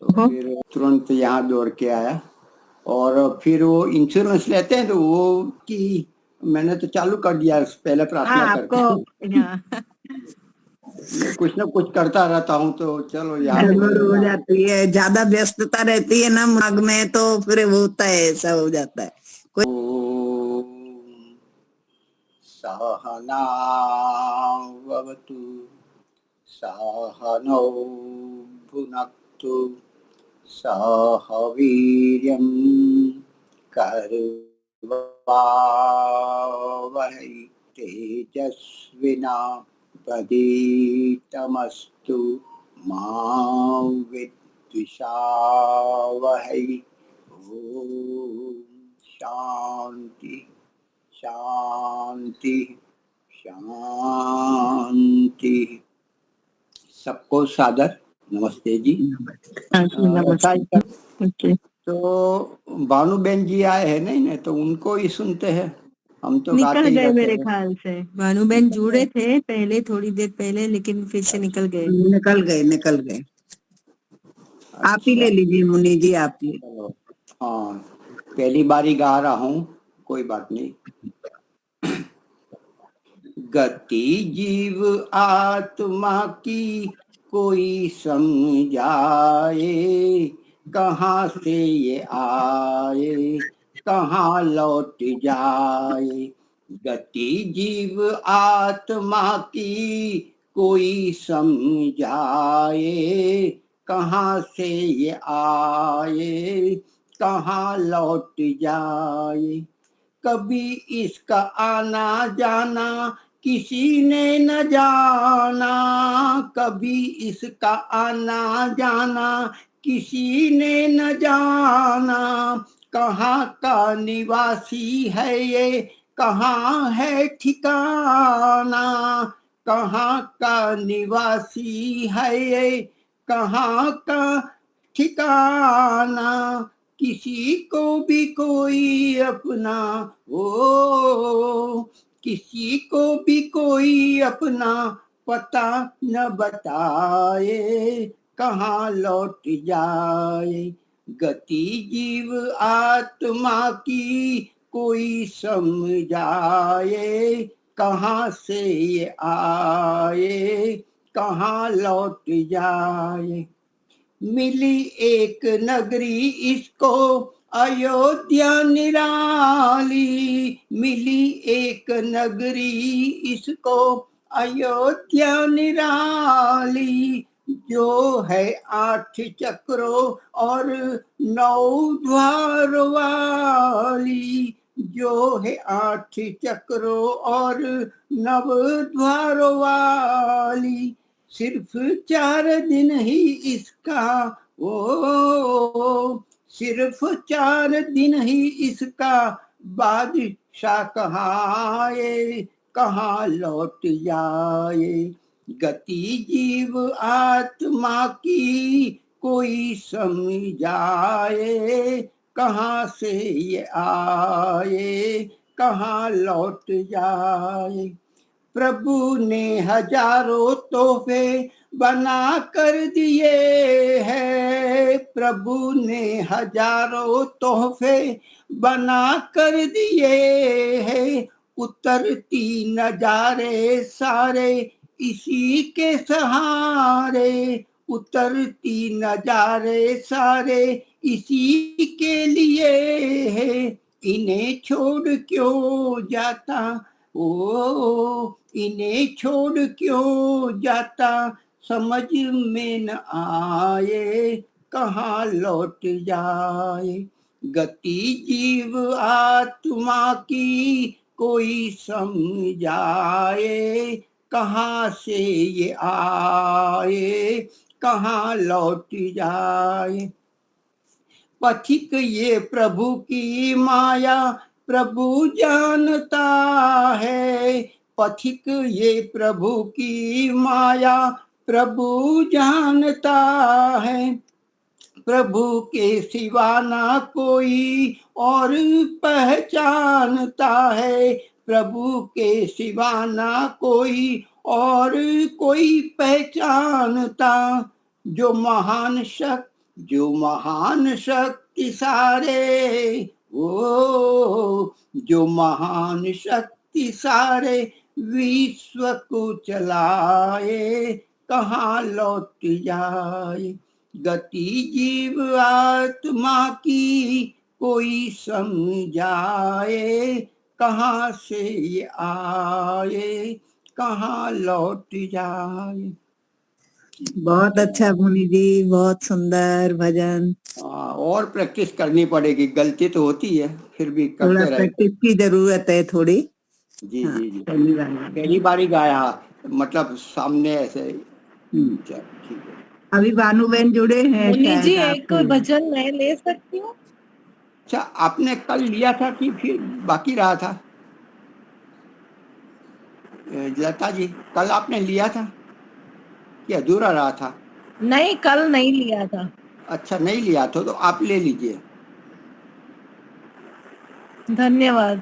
तो फिर तुरंत यहाँ दौड़ के आया और फिर वो इंश्योरेंस लेते हैं तो वो कि मैंने तो चालू कर दिया पहले प्रार्थना करके। मैं कुछ ना कुछ करता रहता हूँ तो चलो यहाँ गड़बड़ हो जाती है, ज्यादा व्यस्तता रहती है ना मार्ग में, तो फिर वो होता है, ऐसा हो जाता है। सहनावतु सहनौ भुनक्तु सह वीर्यं करवावहै तेजस्विनावधीतमस्तु मा विद्विषावहै। ओम शांति शांति शांति। सबको सादर नमस्ते जी। तो भानुबेन जी आए हैं नहीं तो उनको ही सुनते हैं, हम तो निकल गए मेरे ख्याल से। भानुबेन जुड़े थे पहले, थोड़ी देर पहले, लेकिन फिर से निकल गए। आप ही ले लीजिए मुनि जी, आप ही। हाँ, पहली बारी गा रहा हूँ, कोई बात नहीं। गति जीव आत्मा की कोई समझाए, कहाँ से ये आए कहाँ लौट जाए। गति जीव आत्मा की कोई समझाए, कहाँ से ये आए कहाँ लौट जाए। कभी इसका आना जाना किसी ने न जाना, कभी इसका आना जाना किसी ने न जाना। कहाँ का निवासी है ये कहाँ है ठिकाना, कहाँ का निवासी है ये कहाँ का ठिकाना। किसी को भी कोई अपना किसी को भी कोई अपना पता न बताए, कहाँ लौट जाए। गति जीव आत्मा की कोई समझाए, कहाँ से ये आए कहाँ लौट जाए। मिली एक नगरी इसको अयोध्या निराली, मिली एक नगरी इसको अयोध्या निराली। जो है 8 चक्रों और 9 द्वार वाली, जो है 8 चक्रों और 9 द्वार वाली। सिर्फ 4 दिन ही इसका सिर्फ 4 दिन ही इसका बादशाह कहाए कहाँ लौट जाए। गति जीव आत्मा की कोई समझाए, कहाँ से ये आए कहाँ लौट जाए। प्रभु ने हजारों तोहफे बना कर दिए हैं, प्रभु ने हजारों तोहफे बना कर दिए हैं। उतरती नजारे सारे इसी के सहारे, उतरती नजारे सारे इसी के लिए है। इन्हें छोड़ क्यों जाता इन्हें छोड़ क्यों जाता, समझ में न आए कहाँ लौट जाए। गति जीव आत्मा की कोई समझाए, कहाँ से ये आए कहाँ लौट जाए। पथिक ये प्रभु की माया प्रभु जानता है, पथिक ये प्रभु की माया प्रभु जानता है। प्रभु के सिवा ना कोई और पहचानता है, प्रभु के सिवा ना कोई और कोई पहचानता। जो महान शक्ति जो महान शक्ति सारे, ओ जो महान शक्ति सारे विश्व को चलाए, कहाँ लौट जाए। गति जीव आत्मा की कोई समझाए, कहाँ से ये आए, कहाँ लौट जाए। बहुत अच्छा मुनि जी, बहुत सुंदर भजन। और प्रैक्टिस करनी पड़ेगी, गलती तो होती है, फिर भी थोड़ा करते रहे। प्रैक्टिस की जरूरत है थोड़ी। जी हाँ, जी जी, पहली बार ही गाया, मतलब सामने ऐसे। चल ठीक है। अभी भानुबेन जुड़े हैं मुनि शायद जी, एक आपके। भजन मैं ले सकती हूँ? अच्छा, आपने कल लिया था कि फिर बाकी रहा था? लता जी, कल आपने लिया था कि अधूरा रहा था? नहीं, कल नहीं लिया था। अच्छा, नहीं लिया था तो आप ले लीजिए। धन्यवाद।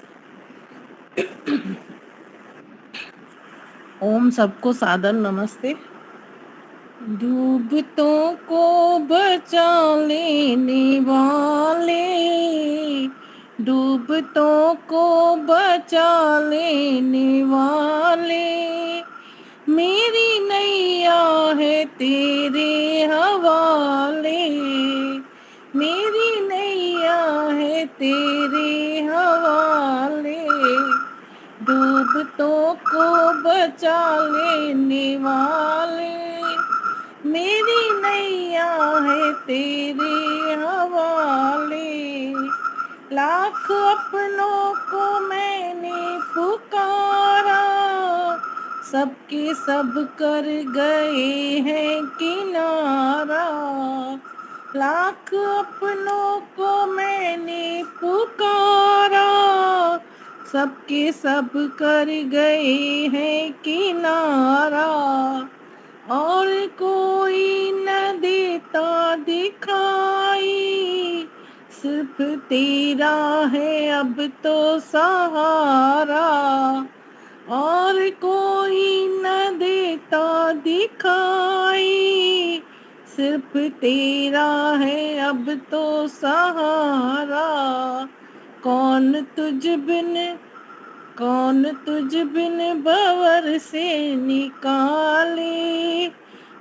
ओम, सबको सादर नमस्ते। डूबतों को बचा लेने वाले, डूबतों को बचा लेने वाले, मेरी नैया है तेरे हवाले, मेरी नैया है तेरे हवाले, डूबतों को बचा लेने वाले, मेरी नैया है तेरे हवाले। लाख अपनों को मैंने पुकारा, सबके सब कर गए हैं किनारा, लाख अपनों को मैंने पुकारा, सबके सब कर गए हैं किनारा, और कोई न देता दिखाई, सिर्फ तेरा है अब तो सहारा, और कोई न देता दिखाई, सिर्फ तेरा है अब तो सहारा, कौन तुझ बिन, कौन तुझ बिन भंवर से निकाले,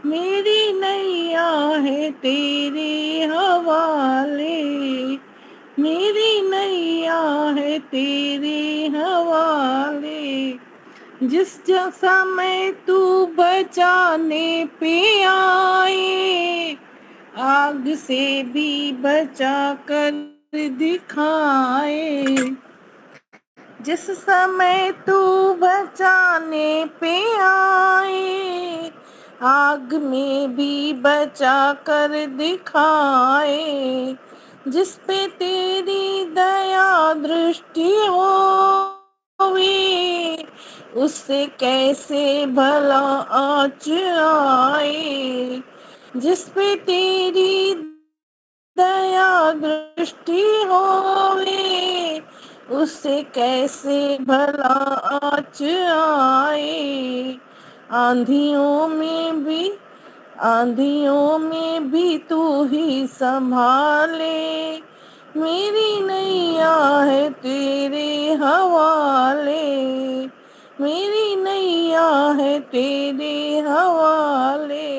मेरी नैया है तेरे हवाले, मेरी नैया है तेरे हवाले। जिस समय तू बचाने पे आए, आग से भी बचा कर दिखाए, जिस समय तू बचाने पे आए, आग में भी बचा कर दिखाए, जिस पे तेरी दया दृष्टि होवे, उससे कैसे भला आँच आए, जिस पे तेरी दया दृष्टि होवे, उससे कैसे भला आँच आए। आंधियों में भी तू ही संभाले, मेरी नैया है तेरे हवाले, मेरी नैया है तेरे हवाले।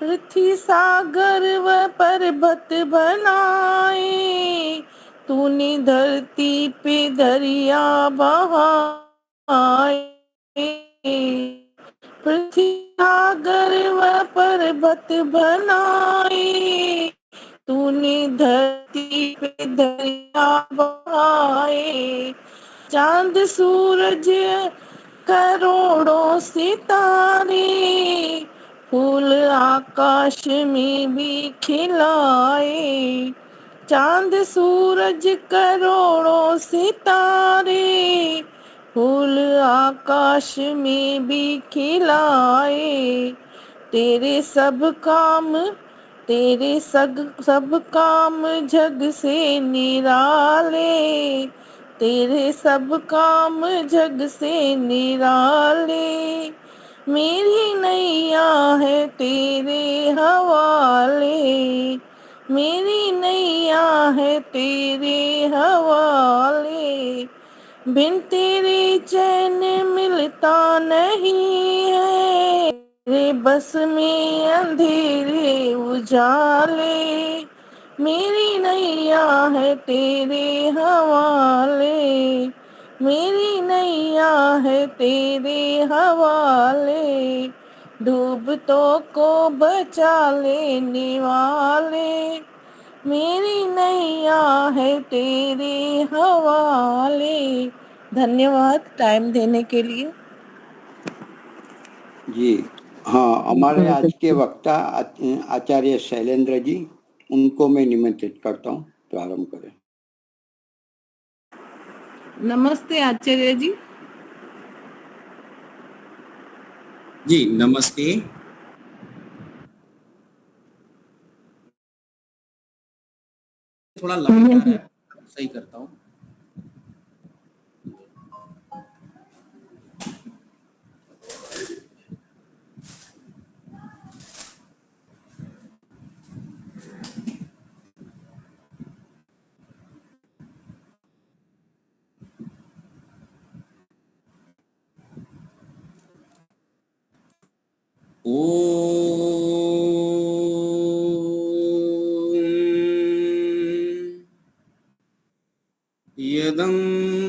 पृथ्वी सागर व पर्वत बनाए, तूने धरती पे दरिया बहाए, पृथ्वी सागर व पर्वत बनाए, तूने धरती पे दरिया बहाए, चांद सूरज करोड़ों सितारे, फूल आकाश में भी खिलाए, चांद सूरज करोड़ों सितारे, फूल आकाश में भी खिलाए, तेरे सब काम जग से निराले, तेरे सब काम जग से निराले, मेरी नैया है तेरे हवाले, मेरी नैया है तेरे हवाले, बिन तेरे चैन मिलता नहीं है, तेरे बस में अंधेरे उजाले, मेरी नैया है तेरे हवाले, मेरी नैया है तेरे हवाले, डूबतों को बचा लेने वाले, मेरी नैया है तेरे हवाले। धन्यवाद टाइम देने के लिए। जी हाँ, हमारे आज के वक्ता आचार्य शैलेंद्र जी, उनको मैं निमंत्रित करता हूँ, प्रारंभ करें। नमस्ते आचार्य जी। जी नमस्ते। थोड़ा लंबा है, सही करता हूँ।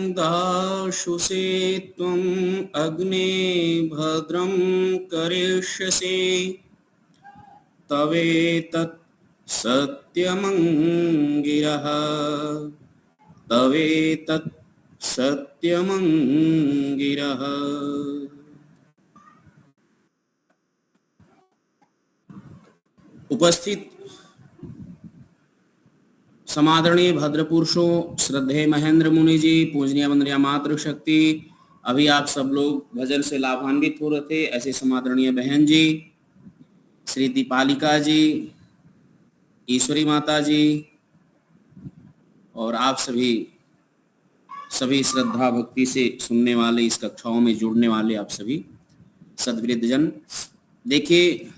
यदंदाशुषे त्वं अग्ने भद्रं करिष्यसि तवेतत् सत्यमंगिरः, तवेतत् सत्यमंगिरः। उपस्थित समादरणीय भद्रपुरुषों, श्रद्धेय महेंद्र मुनि जी, पूजनीय वंदनीय मातृशक्ति, अभी आप सब लोग भजन से लाभान्वित हो रहे थे। ऐसे समादरणीय बहन जी, श्री दीपालिका जी, ईश्वरी माता जी और आप सभी श्रद्धा भक्ति से सुनने वाले, इस कक्षाओं में जुड़ने वाले आप सभी सद्वृद्ध जन। देखिए,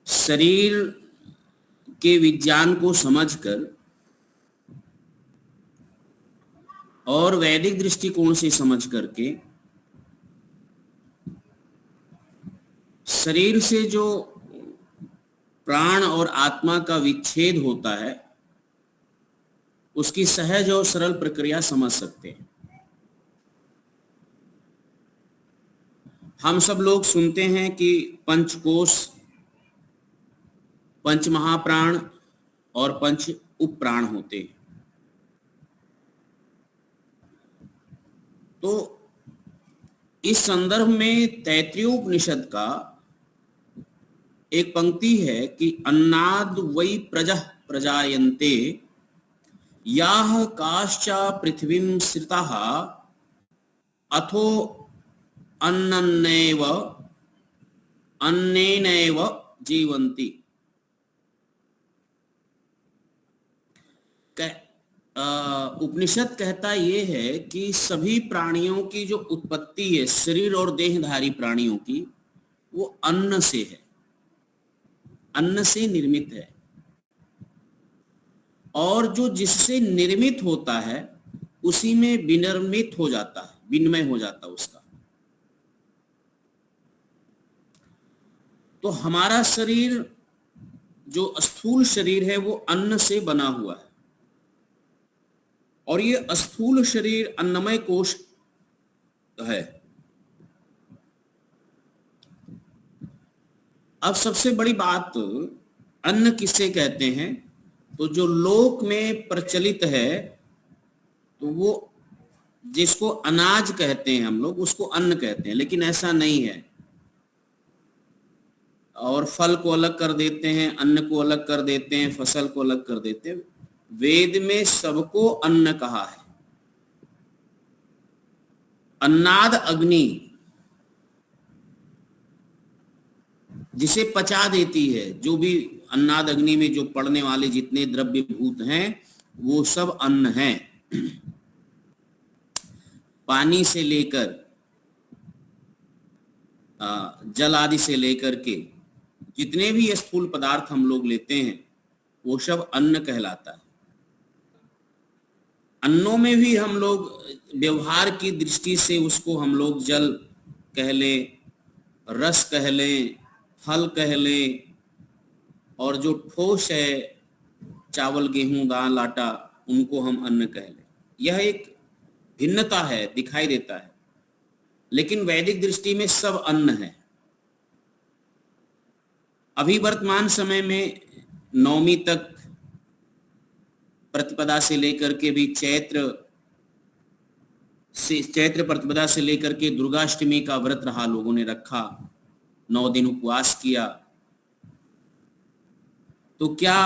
शरीर के विज्ञान को समझकर और वैदिक दृष्टिकोण से समझ करके शरीर से जो प्राण और आत्मा का विच्छेद होता है, उसकी सहज और सरल प्रक्रिया समझ सकते हैं। हम सब लोग सुनते हैं कि पंचकोश, पंच महाप्राण और पंच उपप्राण होते हैं। तो इस संदर्भ में तैत्तिरीयोपनिषद का एक पंक्ति है कि अन्नाद वै प्रजः प्रजायन्ते याः काश्चा पृथ्वीं श्रिताः अथो अन्नेनैव जीवन्ति। उपनिषद कहता ये है कि सभी प्राणियों की जो उत्पत्ति है, शरीर और देहधारी प्राणियों की, वो अन्न से है, अन्न से निर्मित है। और जो जिससे निर्मित होता है उसी में विनिर्मित हो जाता है, विनिमय हो जाता है उसका। तो हमारा शरीर जो स्थूल शरीर है वो अन्न से बना हुआ है, और ये स्थूल शरीर अन्नमय कोश है। अब सबसे बड़ी बात, अन्न किसे कहते हैं? तो जो लोक में प्रचलित है, तो वो जिसको अनाज कहते हैं हम लोग, उसको अन्न कहते हैं, लेकिन ऐसा नहीं है। और फल को अलग कर देते हैं, अन्न को अलग कर देते हैं, फसल को अलग कर देते हैं। वेद में सबको अन्न कहा है। अन्नाद अग्नि जिसे पचा देती है, जो भी अन्नाद अग्नि में जो पड़ने वाले जितने द्रव्य भूत हैं वो सब अन्न हैं। पानी से लेकर जल आदि से लेकर के जितने भी स्थूल पदार्थ हम लोग लेते हैं वो सब अन्न कहलाता है। अन्नों में भी हम लोग व्यवहार की दृष्टि से उसको हम लोग जल कह लें, रस कह लें, फल कह लें, और जो ठोस है चावल गेहूं दाल आटा उनको हम अन्न कह लें। यह एक भिन्नता है, दिखाई देता है, लेकिन वैदिक दृष्टि में सब अन्न है। अभी वर्तमान समय में नवमी तक प्रतिपदा से लेकर के भी चैत्र प्रतिपदा से लेकर के दुर्गाष्टमी का व्रत रहा, लोगों ने रखा, 9 दिन उपवास किया, तो क्या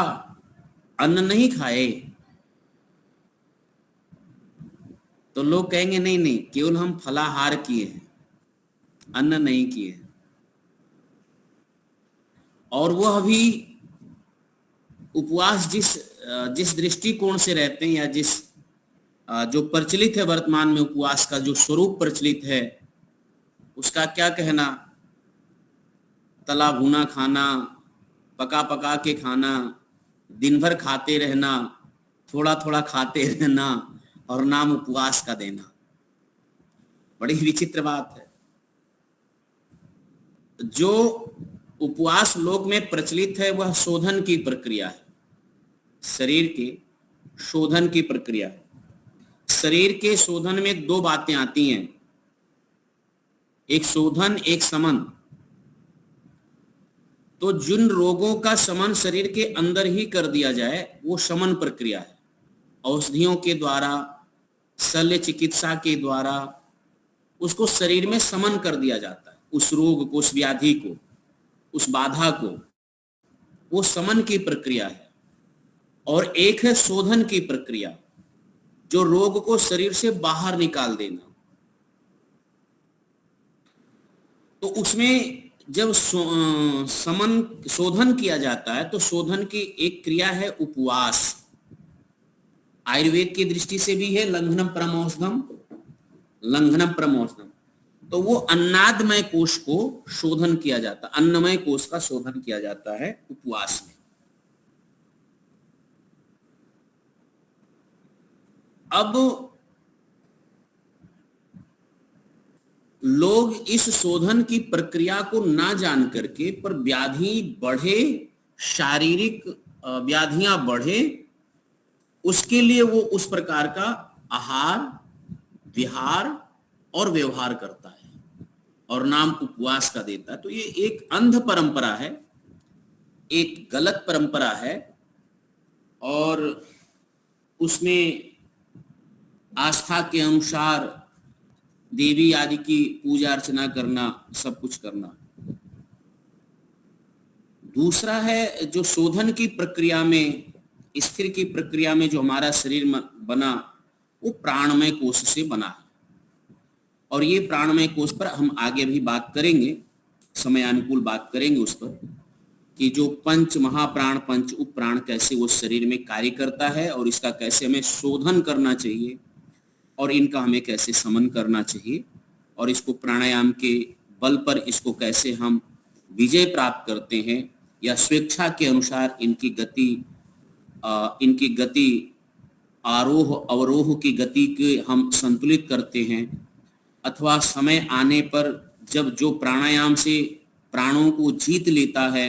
अन्न नहीं खाए? तो लोग कहेंगे नहीं नहीं, केवल हम फलाहार किए हैं, अन्न नहीं किए। और वह भी उपवास जिस दृष्टिकोण से रहते हैं, या जो प्रचलित है वर्तमान में, उपवास का जो स्वरूप प्रचलित है उसका क्या कहना? तला भुना खाना, पका पका के खाना, दिन भर खाते रहना, थोड़ा थोड़ा खाते रहना और नाम उपवास का देना। बड़ी विचित्र बात है। जो उपवास लोक में प्रचलित है वह शोधन की प्रक्रिया है, शरीर के शोधन की प्रक्रिया है। शरीर के शोधन में 2 बातें आती हैं, एक शोधन एक समन। तो जिन रोगों का शमन शरीर के अंदर ही कर दिया जाए वो शमन प्रक्रिया है। औषधियों के द्वारा, शल्य चिकित्सा के द्वारा उसको शरीर में शमन कर दिया जाता है, उस रोग को, उस व्याधि को, उस बाधा को। वो शमन की प्रक्रिया है। और एक है शोधन की प्रक्रिया, जो रोग को शरीर से बाहर निकाल देना। तो उसमें जब शोधन किया जाता है तो शोधन की एक क्रिया है उपवास। आयुर्वेद की दृष्टि से भी है लंघनम परमौषधम, लंघनम परमौषधम। तो वो अन्नादमय कोश को शोधन किया जाता, अन्नमय कोश का शोधन किया जाता है उपवास में। अब लोग इस शोधन की प्रक्रिया को ना जान करके, पर व्याधि बढ़े, शारीरिक व्याधियां बढ़े, उसके लिए वो उस प्रकार का आहार, विहार और व्यवहार करता है और नाम उपवास का देता है। तो ये एक अंध परंपरा है, एक गलत परंपरा है, और उसमें आस्था के अनुसार देवी आदि की पूजा अर्चना करना, सब कुछ करना। दूसरा है जो शोधन की प्रक्रिया में, स्थिर की प्रक्रिया में जो हमारा शरीर बना वो प्राणमय कोश से बना है। और ये प्राणमय कोश पर हम आगे भी बात करेंगे, समय अनुकूल बात करेंगे उस पर, कि जो पंच महाप्राण, पंच उप प्राण कैसे वो शरीर में कार्य करता है और इसका कैसे हमें शोधन करना चाहिए और इनका हमें कैसे समन करना चाहिए, और इसको प्राणायाम के बल पर इसको कैसे हम विजय प्राप्त करते हैं, या स्वेच्छा के अनुसार इनकी गति आरोह अवरोह की गति के हम संतुलित करते हैं, अथवा समय आने पर जब जो प्राणायाम से प्राणों को जीत लेता है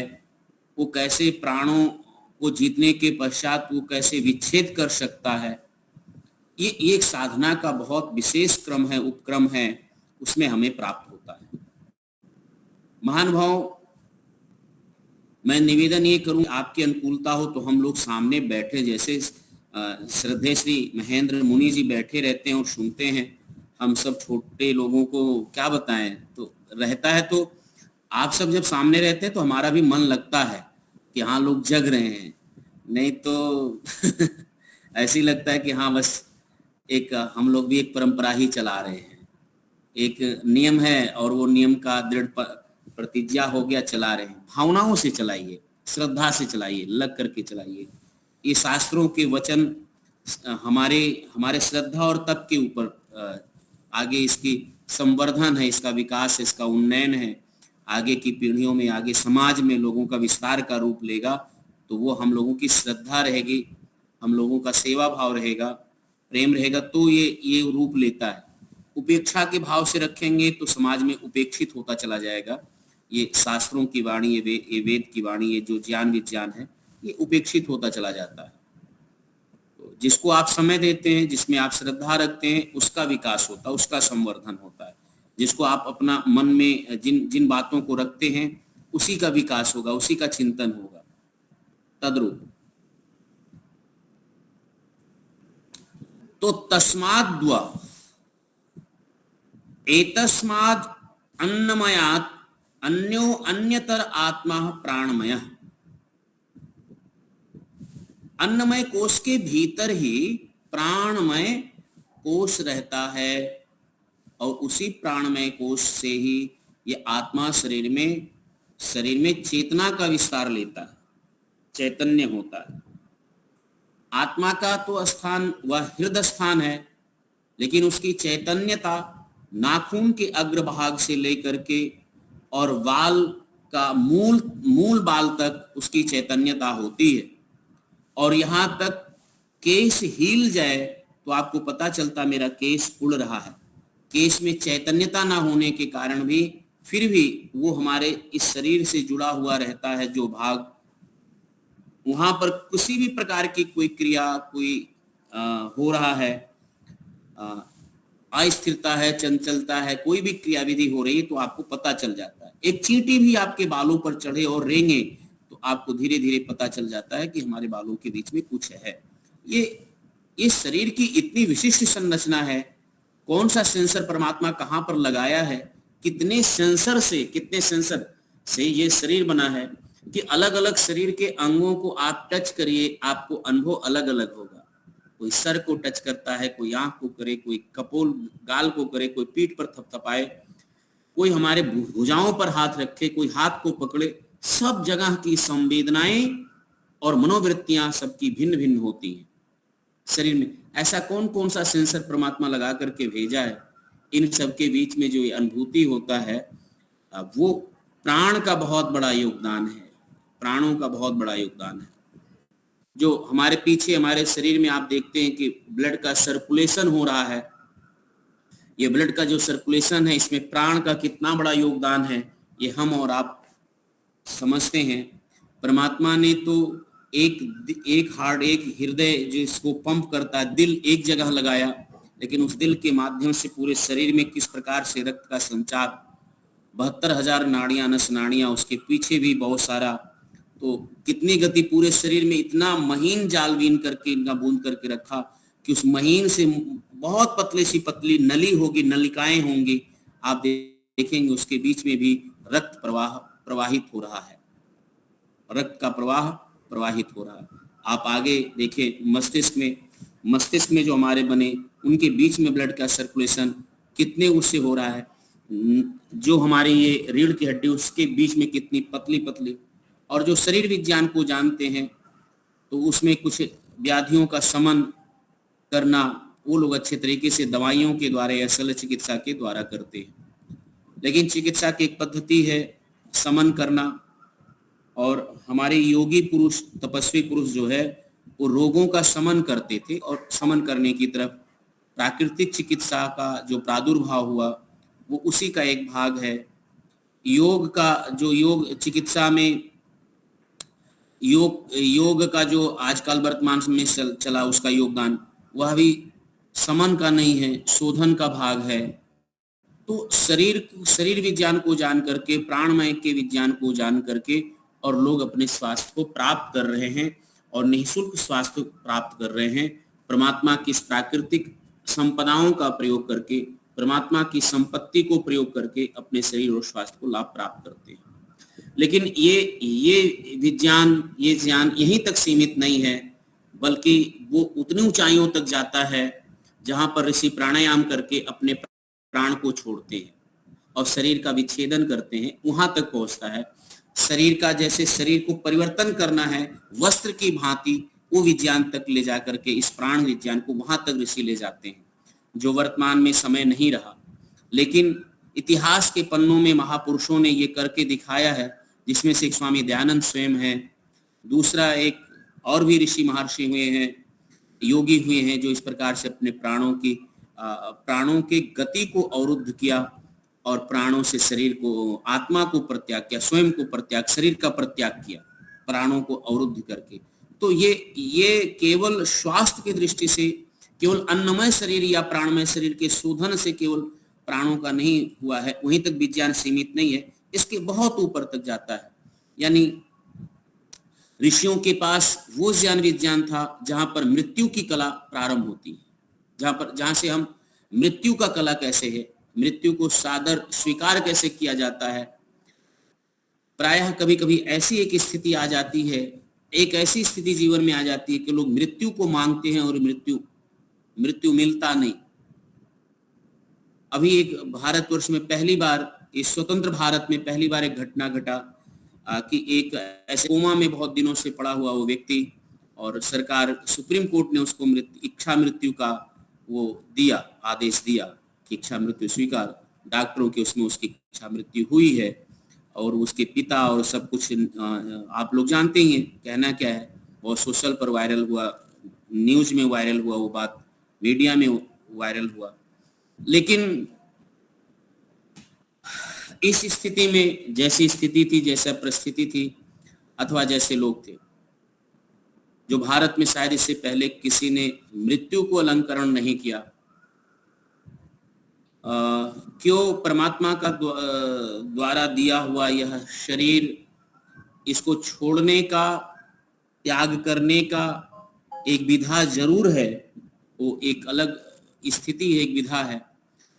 वो कैसे प्राणों को जीतने के पश्चात वो कैसे विच्छेद कर सकता है। ये एक साधना का बहुत विशेष क्रम है, उपक्रम है, उसमें हमें प्राप्त होता है। महानुभाव, मैं निवेदन ये करूं, आपकी अनुकूलता हो तो हम लोग सामने बैठे, जैसे श्रद्धेय श्री महेंद्र मुनि जी बैठे रहते हैं और सुनते हैं, हम सब छोटे लोगों को क्या बताएं, तो रहता है। तो आप सब जब सामने रहते हैं तो हमारा भी मन लगता है कि हाँ लोग जग रहे हैं, नहीं तो ऐसे ही लगता है कि हाँ बस एक हम लोग भी एक परंपरा ही चला रहे हैं, एक नियम है और वो नियम का दृढ़ प्रतिज्ञा हो गया, चला रहे हैं। भावनाओं से चलाइए, श्रद्धा से चलाइए, लग करके चलाइए। ये शास्त्रों के वचन हमारे श्रद्धा और तप के ऊपर आगे इसकी संवर्धन है, इसका विकास है, इसका उन्नयन है, आगे की पीढ़ियों में, आगे समाज में लोगों का विस्तार का रूप लेगा, तो वो हम लोगों की श्रद्धा रहेगी, हम लोगों का सेवा भाव रहेगा, प्रेम रहेगा, तो ये रूप लेता है। उपेक्षा के भाव से रखेंगे तो समाज में उपेक्षित होता चला जाएगा। ये शास्त्रों की वाणी, ये वेद की वाणी, ये जो ज्ञान विज्ञान है, ये उपेक्षित होता चला जाता है। तो जिसको आप समय देते हैं, जिसमें आप श्रद्धा रखते हैं, उसका विकास होता है, उसका संवर्धन होता है। जिसको आप अपना मन में जिन बातों को रखते हैं, उसी का विकास होगा, उसी का चिंतन होगा। तद्रूप तो तस्माद्वा एतस्माद् अन्नमयात् अन्यो अन्यतर आत्मा प्राणमय। अन्नमय कोश के भीतर ही प्राणमय कोश रहता है, और उसी प्राणमय कोश से ही ये आत्मा शरीर में चेतना का विस्तार लेता है, चैतन्य होता है। आत्मा का तो स्थान वह हृदय स्थान है, लेकिन उसकी चैतन्यता नाखून के अग्रभाग से लेकर के और बाल का मूल बाल तक उसकी चैतन्यता होती है। और यहाँ तक केश हिल जाए तो आपको पता चलता मेरा केश उड़ रहा है। केश में चैतन्यता ना होने के कारण भी फिर भी वो हमारे इस शरीर से जुड़ा हुआ रहता है जो भाग, वहां पर किसी भी प्रकार की कोई क्रिया कोई हो रहा है, अस्थिरता है, चंचलता है, कोई भी क्रियाविधि हो रही है तो आपको पता चल जाता है। एक चींटी भी आपके बालों पर चढ़े और रेंगे तो आपको धीरे धीरे पता चल जाता है कि हमारे बालों के बीच में कुछ है। ये शरीर की इतनी विशिष्ट संरचना है। कौन सा सेंसर परमात्मा कहाँ पर लगाया है, कितने सेंसर से ये शरीर बना है कि अलग अलग शरीर के अंगों को आप टच करिए, आपको अनुभव अलग अलग होगा। कोई सर को टच करता है, कोई आंख को करे, कोई कपोल गाल को करे, कोई पीठ पर थपथपाए, कोई हमारे भुजाओं पर हाथ रखे, कोई हाथ को पकड़े। सब जगह की संवेदनाएं और मनोवृत्तियां सबकी भिन्न भिन्न होती हैं शरीर में। ऐसा कौन कौन सा सेंसर परमात्मा लगा करके भेजा है, इन सब के बीच में जो अनुभूति होता है वो प्राण का बहुत बड़ा योगदान है, प्राणों का बहुत बड़ा योगदान है। जो हमारे पीछे हमारे शरीर में आप देखते हैं कि ब्लड का सर्कुलेशन हो रहा है, ये ब्लड का जो सर्कुलेशन है इसमें प्राण का कितना बड़ा योगदान है ये हम और आप समझते हैं। परमात्मा ने तो एक हार्ट, एक हृदय जिसको पंप करता है, दिल एक जगह लगाया, लेकिन उस दिल के माध्यम से पूरे शरीर में किस प्रकार से रक्त का संचार, 72,000 नाड़ियां, नस नाड़ियां, उसके पीछे भी बहुत सारा, तो कितनी गति पूरे शरीर में, इतना महीन जाल बीन करके इनका बूंद करके रखा कि उस महीन से बहुत पतली सी पतली नली होगी, नलिकाएं होंगी, आप देखेंगे उसके बीच में भी रक्त प्रवाहित हो रहा है, रक्त का प्रवाह प्रवाहित हो रहा है। आप आगे देखें मस्तिष्क में जो हमारे बने उनके बीच में ब्लड का सर्कुलेशन कितने उससे हो रहा है। जो हमारी ये रीढ़ की हड्डी उसके बीच में कितनी पतली पतली। और जो शरीर विज्ञान को जानते हैं तो उसमें कुछ व्याधियों का शमन करना वो लोग अच्छे तरीके से दवाइयों के द्वारा या शल्य चिकित्सा के द्वारा करते हैं। लेकिन चिकित्सा की एक पद्धति है शमन करना, और हमारे योगी पुरुष, तपस्वी पुरुष जो है वो रोगों का शमन करते थे, और शमन करने की तरफ प्राकृतिक चिकित्सा का जो प्रादुर्भाव हुआ वो उसी का एक भाग है। योग का जो योग चिकित्सा में योग का जो आजकल वर्तमान में चला उसका योगदान, वह भी शमन का नहीं है, शोधन का भाग है। तो शरीर विज्ञान को जान करके, प्राणमय के विज्ञान को जान करके, और लोग अपने स्वास्थ्य को प्राप्त कर रहे हैं और निःशुल्क स्वास्थ्य प्राप्त कर रहे हैं। परमात्मा की प्राकृतिक संपदाओं का प्रयोग करके, परमात्मा की संपत्ति को प्रयोग करके अपने शरीर और स्वास्थ्य को लाभ प्राप्त करते हैं। लेकिन ये विज्ञान, ये ज्ञान यहीं तक सीमित नहीं है, बल्कि वो उतनी ऊंचाइयों तक जाता है जहां पर ऋषि प्राणायाम करके अपने प्राण को छोड़ते हैं और शरीर का विच्छेदन करते हैं, वहां तक पहुंचता है। शरीर का, जैसे शरीर को परिवर्तन करना है वस्त्र की भांति, वो विज्ञान तक ले जाकर के इस प्राण विज्ञान को वहां तक ऋषि ले जाते हैं, जो वर्तमान में समय नहीं रहा। लेकिन इतिहास के पन्नों में महापुरुषों ने ये करके दिखाया है, जिसमें से एक स्वामी दयानंद स्वयं है, दूसरा एक और भी ऋषि महर्षि हुए हैं, योगी हुए हैं, जो इस प्रकार से अपने प्राणों के गति को अवरुद्ध किया और प्राणों से शरीर को, आत्मा को परित्याग किया, स्वयं को परित्याग, शरीर का परित्याग किया प्राणों को अवरुद्ध करके। तो ये केवल स्वास्थ्य की दृष्टि से, केवल अन्नमय शरीर या प्राणमय शरीर के शोधन से केवल प्राणों का नहीं हुआ है, वहीं तक विज्ञान सीमित नहीं है, इसके बहुत ऊपर तक जाता है। यानी ऋषियों के पास वो ज्ञान विज्ञान था जहां पर मृत्यु की कला प्रारंभ होती है, जहां से हम मृत्यु का कला कैसे है, मृत्यु को सादर स्वीकार कैसे किया जाता है। प्रायः कभी कभी ऐसी एक स्थिति आ जाती है, एक ऐसी स्थिति जीवन में आ जाती है कि लोग मृत्यु को मांगते हैं और मृत्यु मिलता नहीं। अभी एक भारतवर्ष में पहली बार, इस स्वतंत्र भारत में पहली बार एक घटना घटा कि एक ऐसे कोमा में बहुत दिनों से पड़ा हुआ वो व्यक्ति, और सरकार, सुप्रीम कोर्ट ने उसको इच्छा मृत्यु का वो दिया, आदेश दिया कि इच्छा मृत्यु स्वीकार, डॉक्टरों के उसमें उसकी इच्छा मृत्यु हुई है, और उसके पिता और सब कुछ आप लोग जानते ही हैं कहना क्या है। और सोशल पर वायरल हुआ, न्यूज में वायरल हुआ वो बात, मीडिया में वायरल हुआ। लेकिन इस स्थिति में, जैसी स्थिति थी, जैसा परिस्थिति थी, अथवा जैसे लोग थे, जो भारत में शायद इससे पहले किसी ने मृत्यु को अलंकरण नहीं किया, क्यों परमात्मा का द्वारा दिया हुआ यह शरीर, इसको छोड़ने का, त्याग करने का एक विधा जरूर है, वो एक अलग स्थिति है, एक विधा है।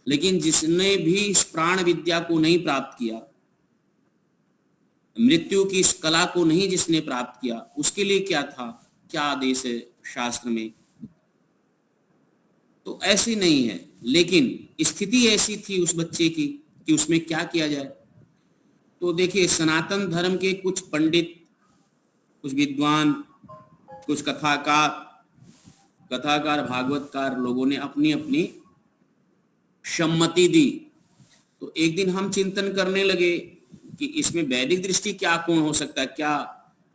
लेकिन जिसने भी इस प्राण विद्या को नहीं प्राप्त किया, मृत्यु की इस कला को नहीं जिसने प्राप्त किया, उसके लिए क्या था, क्या आदेश है शास्त्र में? तो ऐसी नहीं है। लेकिन स्थिति ऐसी थी उस बच्चे की कि उसमें क्या किया जाए। तो देखिए, सनातन धर्म के कुछ पंडित, कुछ विद्वान, कुछ कथाकार, भागवतकार लोगों ने अपनी अपनी सम्मति दी। तो एक दिन हम चिंतन करने लगे कि इसमें वैदिक दृष्टि क्या कोण हो सकता है, क्या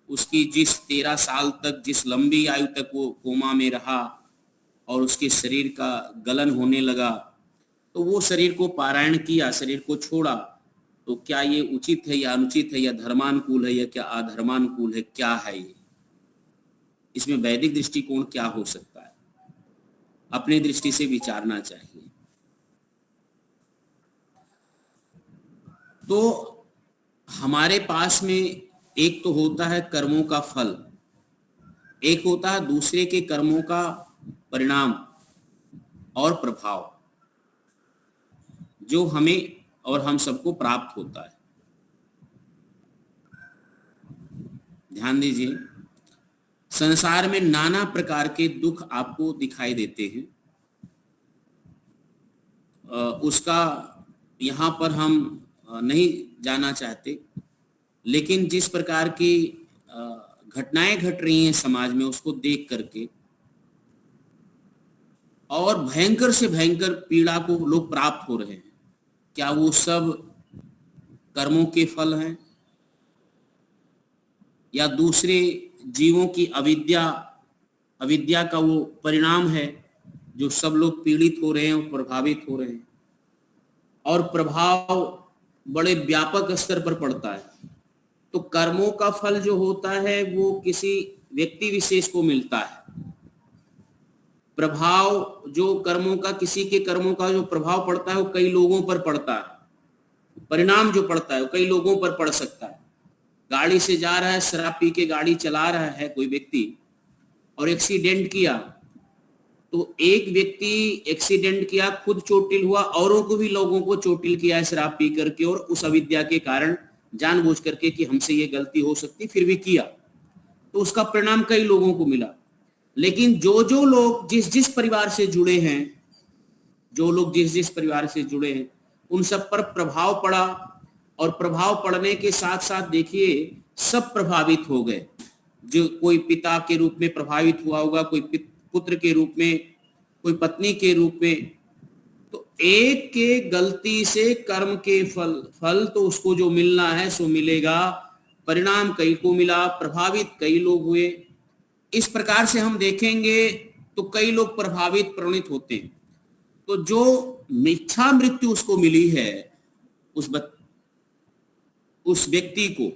उसकी जिस 13 साल तक, जिस लंबी आयु तक वो कोमा में रहा और उसके शरीर का गलन होने लगा, तो वो शरीर को पारायण किया, शरीर को छोड़ा, तो क्या ये उचित है या अनुचित है, या धर्मानुकूल है या क्या अधर्मानुकूल है, क्या है ये? इसमें वैदिक दृष्टिकोण क्या हो सकता है? अपनी दृष्टि से विचारना चाहिए। तो हमारे पास में एक तो होता है कर्मों का फल, एक होता है दूसरे के कर्मों का परिणाम और प्रभाव, जो हमें और हम सबको प्राप्त होता है। ध्यान दीजिए, संसार में नाना प्रकार के दुख आपको दिखाई देते हैं। उसका यहाँ पर हम नहीं जाना चाहते, लेकिन जिस प्रकार की घटनाएं घट रही हैं समाज में, उसको देख करके, और भयंकर से भयंकर पीड़ा को लोग प्राप्त हो रहे हैं, क्या वो सब कर्मों के फल हैं या दूसरे जीवों की अविद्या का वो परिणाम है जो सब लोग पीड़ित हो रहे हैं और प्रभावित हो रहे हैं? और प्रभाव बड़े व्यापक स्तर पर पड़ता है। तो कर्मों का फल जो होता है वो किसी व्यक्ति विशेष को मिलता है। प्रभाव जो कर्मों का, किसी के कर्मों का जो प्रभाव पड़ता है वो कई लोगों पर पड़ता है। परिणाम जो पड़ता है वो कई लोगों पर पड़ सकता है। गाड़ी से जा रहा है, शराब पी के गाड़ी चला रहा है कोई व्यक्ति और एक्सीडेंट किया, तो एक व्यक्ति एक्सीडेंट किया, खुद चोटिल हुआ, औरों को भी, लोगों को चोटिल किया है शराब पी करके, और उस अविद्या के कारण जानबूझ करके कि हमसे ये गलती हो सकती, फिर भी किया, तो उसका परिणाम कई लोगों को मिला। लेकिन जो लोग जिस परिवार से जुड़े हैं, जो लोग जिस परिवार से जुड़े हैं, उन सब पर प्रभाव पड़ा, और प्रभाव पड़ने के साथ साथ देखिए सब प्रभावित हो गए। जो कोई पिता के रूप में प्रभावित हुआ होगा, कोई पुत्र के रूप में, कोई पत्नी के रूप में, तो एक के गलती से कर्म के फल तो उसको जो मिलना है सो मिलेगा, परिणाम कई को मिला, प्रभावित कई लोग हुए। इस प्रकार से हम देखेंगे तो कई लोग प्रभावित प्रणीत होते हैं। तो जो मिथ्या मृत्यु उसको मिली है, उस व्यक्ति को,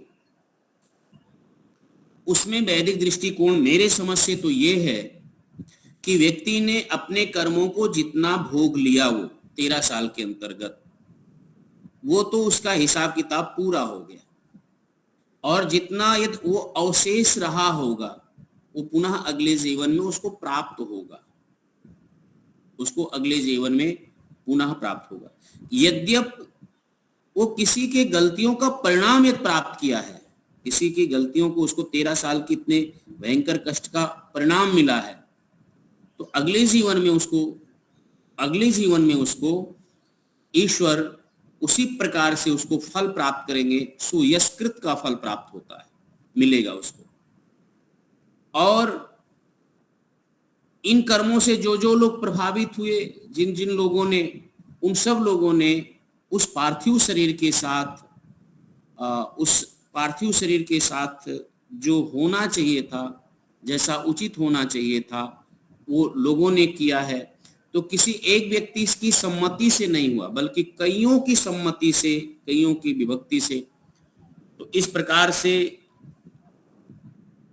उसमें वैदिक दृष्टिकोण मेरे समझ से तो ये है कि व्यक्ति ने अपने कर्मों को जितना भोग लिया वो 13 साल के अंतर्गत, वो तो उसका हिसाब किताब पूरा हो गया, और जितना यदि वो अवशेष रहा होगा वो पुनः अगले जीवन में उसको प्राप्त होगा, उसको अगले जीवन में पुनः प्राप्त होगा। यद्यपि वो किसी के गलतियों का परिणाम यदि प्राप्त किया है, किसी की गलतियों को उसको 13 साल की इतने भयंकर कष्ट का परिणाम मिला है, तो अगले जीवन में उसको ईश्वर उसी प्रकार से उसको फल प्राप्त करेंगे, सुयशकृत का फल प्राप्त होता है, मिलेगा उसको। और इन कर्मों से जो जो लोग प्रभावित हुए, जिन जिन लोगों ने, उन सब लोगों ने उस पार्थिव शरीर के साथ जो होना चाहिए था, जैसा उचित होना चाहिए था, वो लोगों ने किया है। तो किसी एक व्यक्ति की सम्मति से नहीं हुआ, बल्कि कईयों की सम्मति से, कईयों की विभक्ति से। तो इस प्रकार से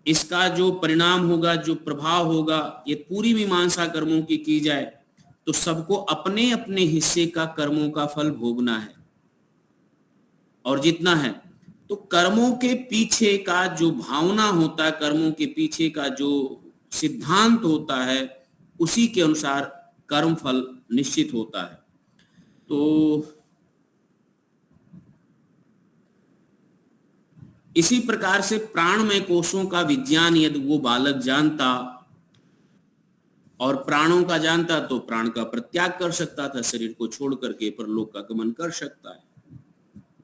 इसका जो परिणाम होगा, जो प्रभाव होगा, ये पूरी मीमांसा कर्मों की जाए तो सबको अपने अपने हिस्से का कर्मों का फल भोगना है। और जितना है तो कर्मों के पीछे का जो भावना होता है, कर्मों के पीछे का जो सिद्धांत होता है, उसी के अनुसार कर्म फल निश्चित होता है। तो इसी प्रकार से प्राणमय कोशों का विज्ञान यदि वो बालक जानता और प्राणों का जानता, तो प्राण का परित्याग कर सकता था, शरीर को छोड़ करके परलोक का गमन कर सकता है।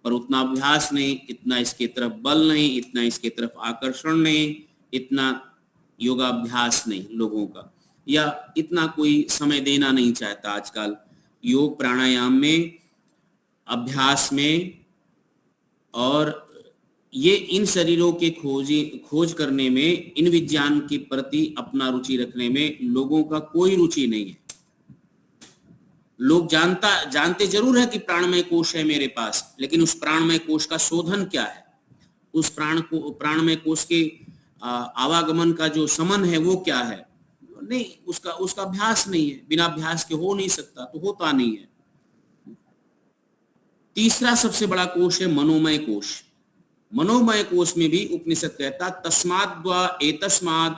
पर उतना अभ्यास नहीं, इतना इसके तरफ बल नहीं, इतना इसके तरफ आकर्षण नहीं, इतना योगाभ्यास नहीं लोगों का, या इतना कोई समय देना नहीं चाहता आजकल योग प्राणायाम में, अभ्यास में। और ये इन शरीरों के खोज करने में, इन विज्ञान के प्रति अपना रुचि रखने में लोगों का कोई रुचि नहीं है। लोग जानते जरूर है कि प्राणमय कोश है मेरे पास, लेकिन उस प्राणमय कोश का शोधन क्या है, उस प्राणमय कोश के आवागमन का जो समन है वो क्या है, नहीं, उसका अभ्यास नहीं है। बिना अभ्यास के हो नहीं सकता, तो होता नहीं है। तीसरा सबसे बड़ा कोश है मनोमय कोश। मनोमय कोश में भी उपनिषद कहता तस्माद्वा एतस्मात्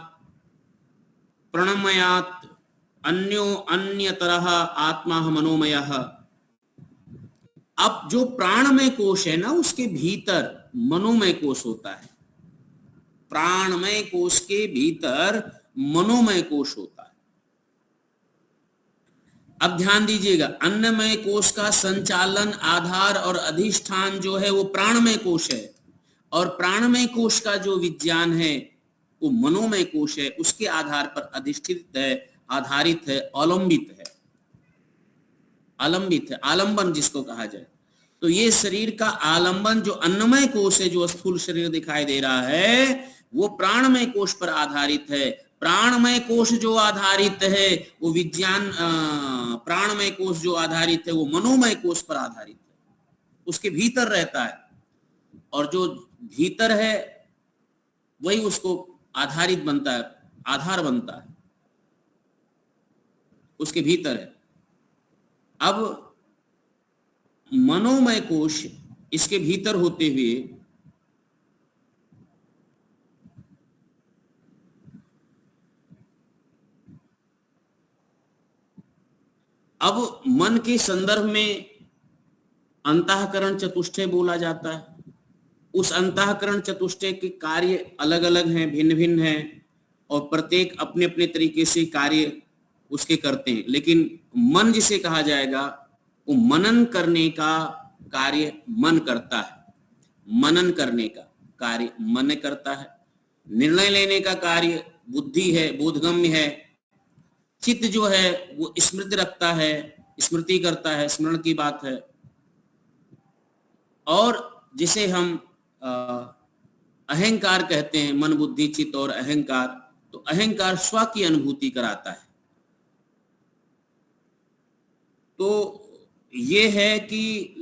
प्रणमयात् अन्यतरः आत्मा मनोमयः। अब जो प्राणमय कोश है ना, उसके भीतर मनोमय कोश होता है। प्राणमय कोश के भीतर मनोमय कोश होता है। अब ध्यान दीजिएगा, अन्नमय कोश का संचालन, आधार और अधिष्ठान जो है वो प्राणमय कोश है, और प्राणमय कोश का जो विज्ञान है वो मनोमय कोश है, उसके आधार पर अधिष्ठित है, आधारित है, अवलंबित है, आलंबन जिसको कहा जाए। तो ये शरीर का आलंबन जो अन्नमय कोश है, जो स्थूल शरीर दिखाई दे रहा है, वो प्राणमय कोश पर आधारित है। प्राणमय कोश जो आधारित है वो विज्ञान, प्राणमय कोश जो आधारित है वो मनोमय कोश पर आधारित है, उसके भीतर रहता है, और जो भीतर है वही उसको आधारित बनता है, आधार बनता है, उसके भीतर है। अब मनोमय कोश इसके भीतर होते हुए अब मन के संदर्भ में अंतःकरण चतुष्टय बोला जाता है। उस अंतःकरण चतुष्टय के कार्य अलग अलग हैं, भिन्न भिन्न हैं, और प्रत्येक अपने अपने तरीके से कार्य उसके करते हैं। लेकिन मन जिसे कहा जाएगा वो मनन करने का कार्य मन करता है, मनन करने का कार्य मन करता है, निर्णय लेने का कार्य बुद्धि है, बोधगम्य है, चित्त जो है वो स्मृति रखता है, स्मृति करता है, स्मरण की बात है। और जिसे हम अहंकार कहते हैं, मन बुद्धि चित्त और अहंकार, तो अहंकार स्व की अनुभूति कराता है। तो ये है कि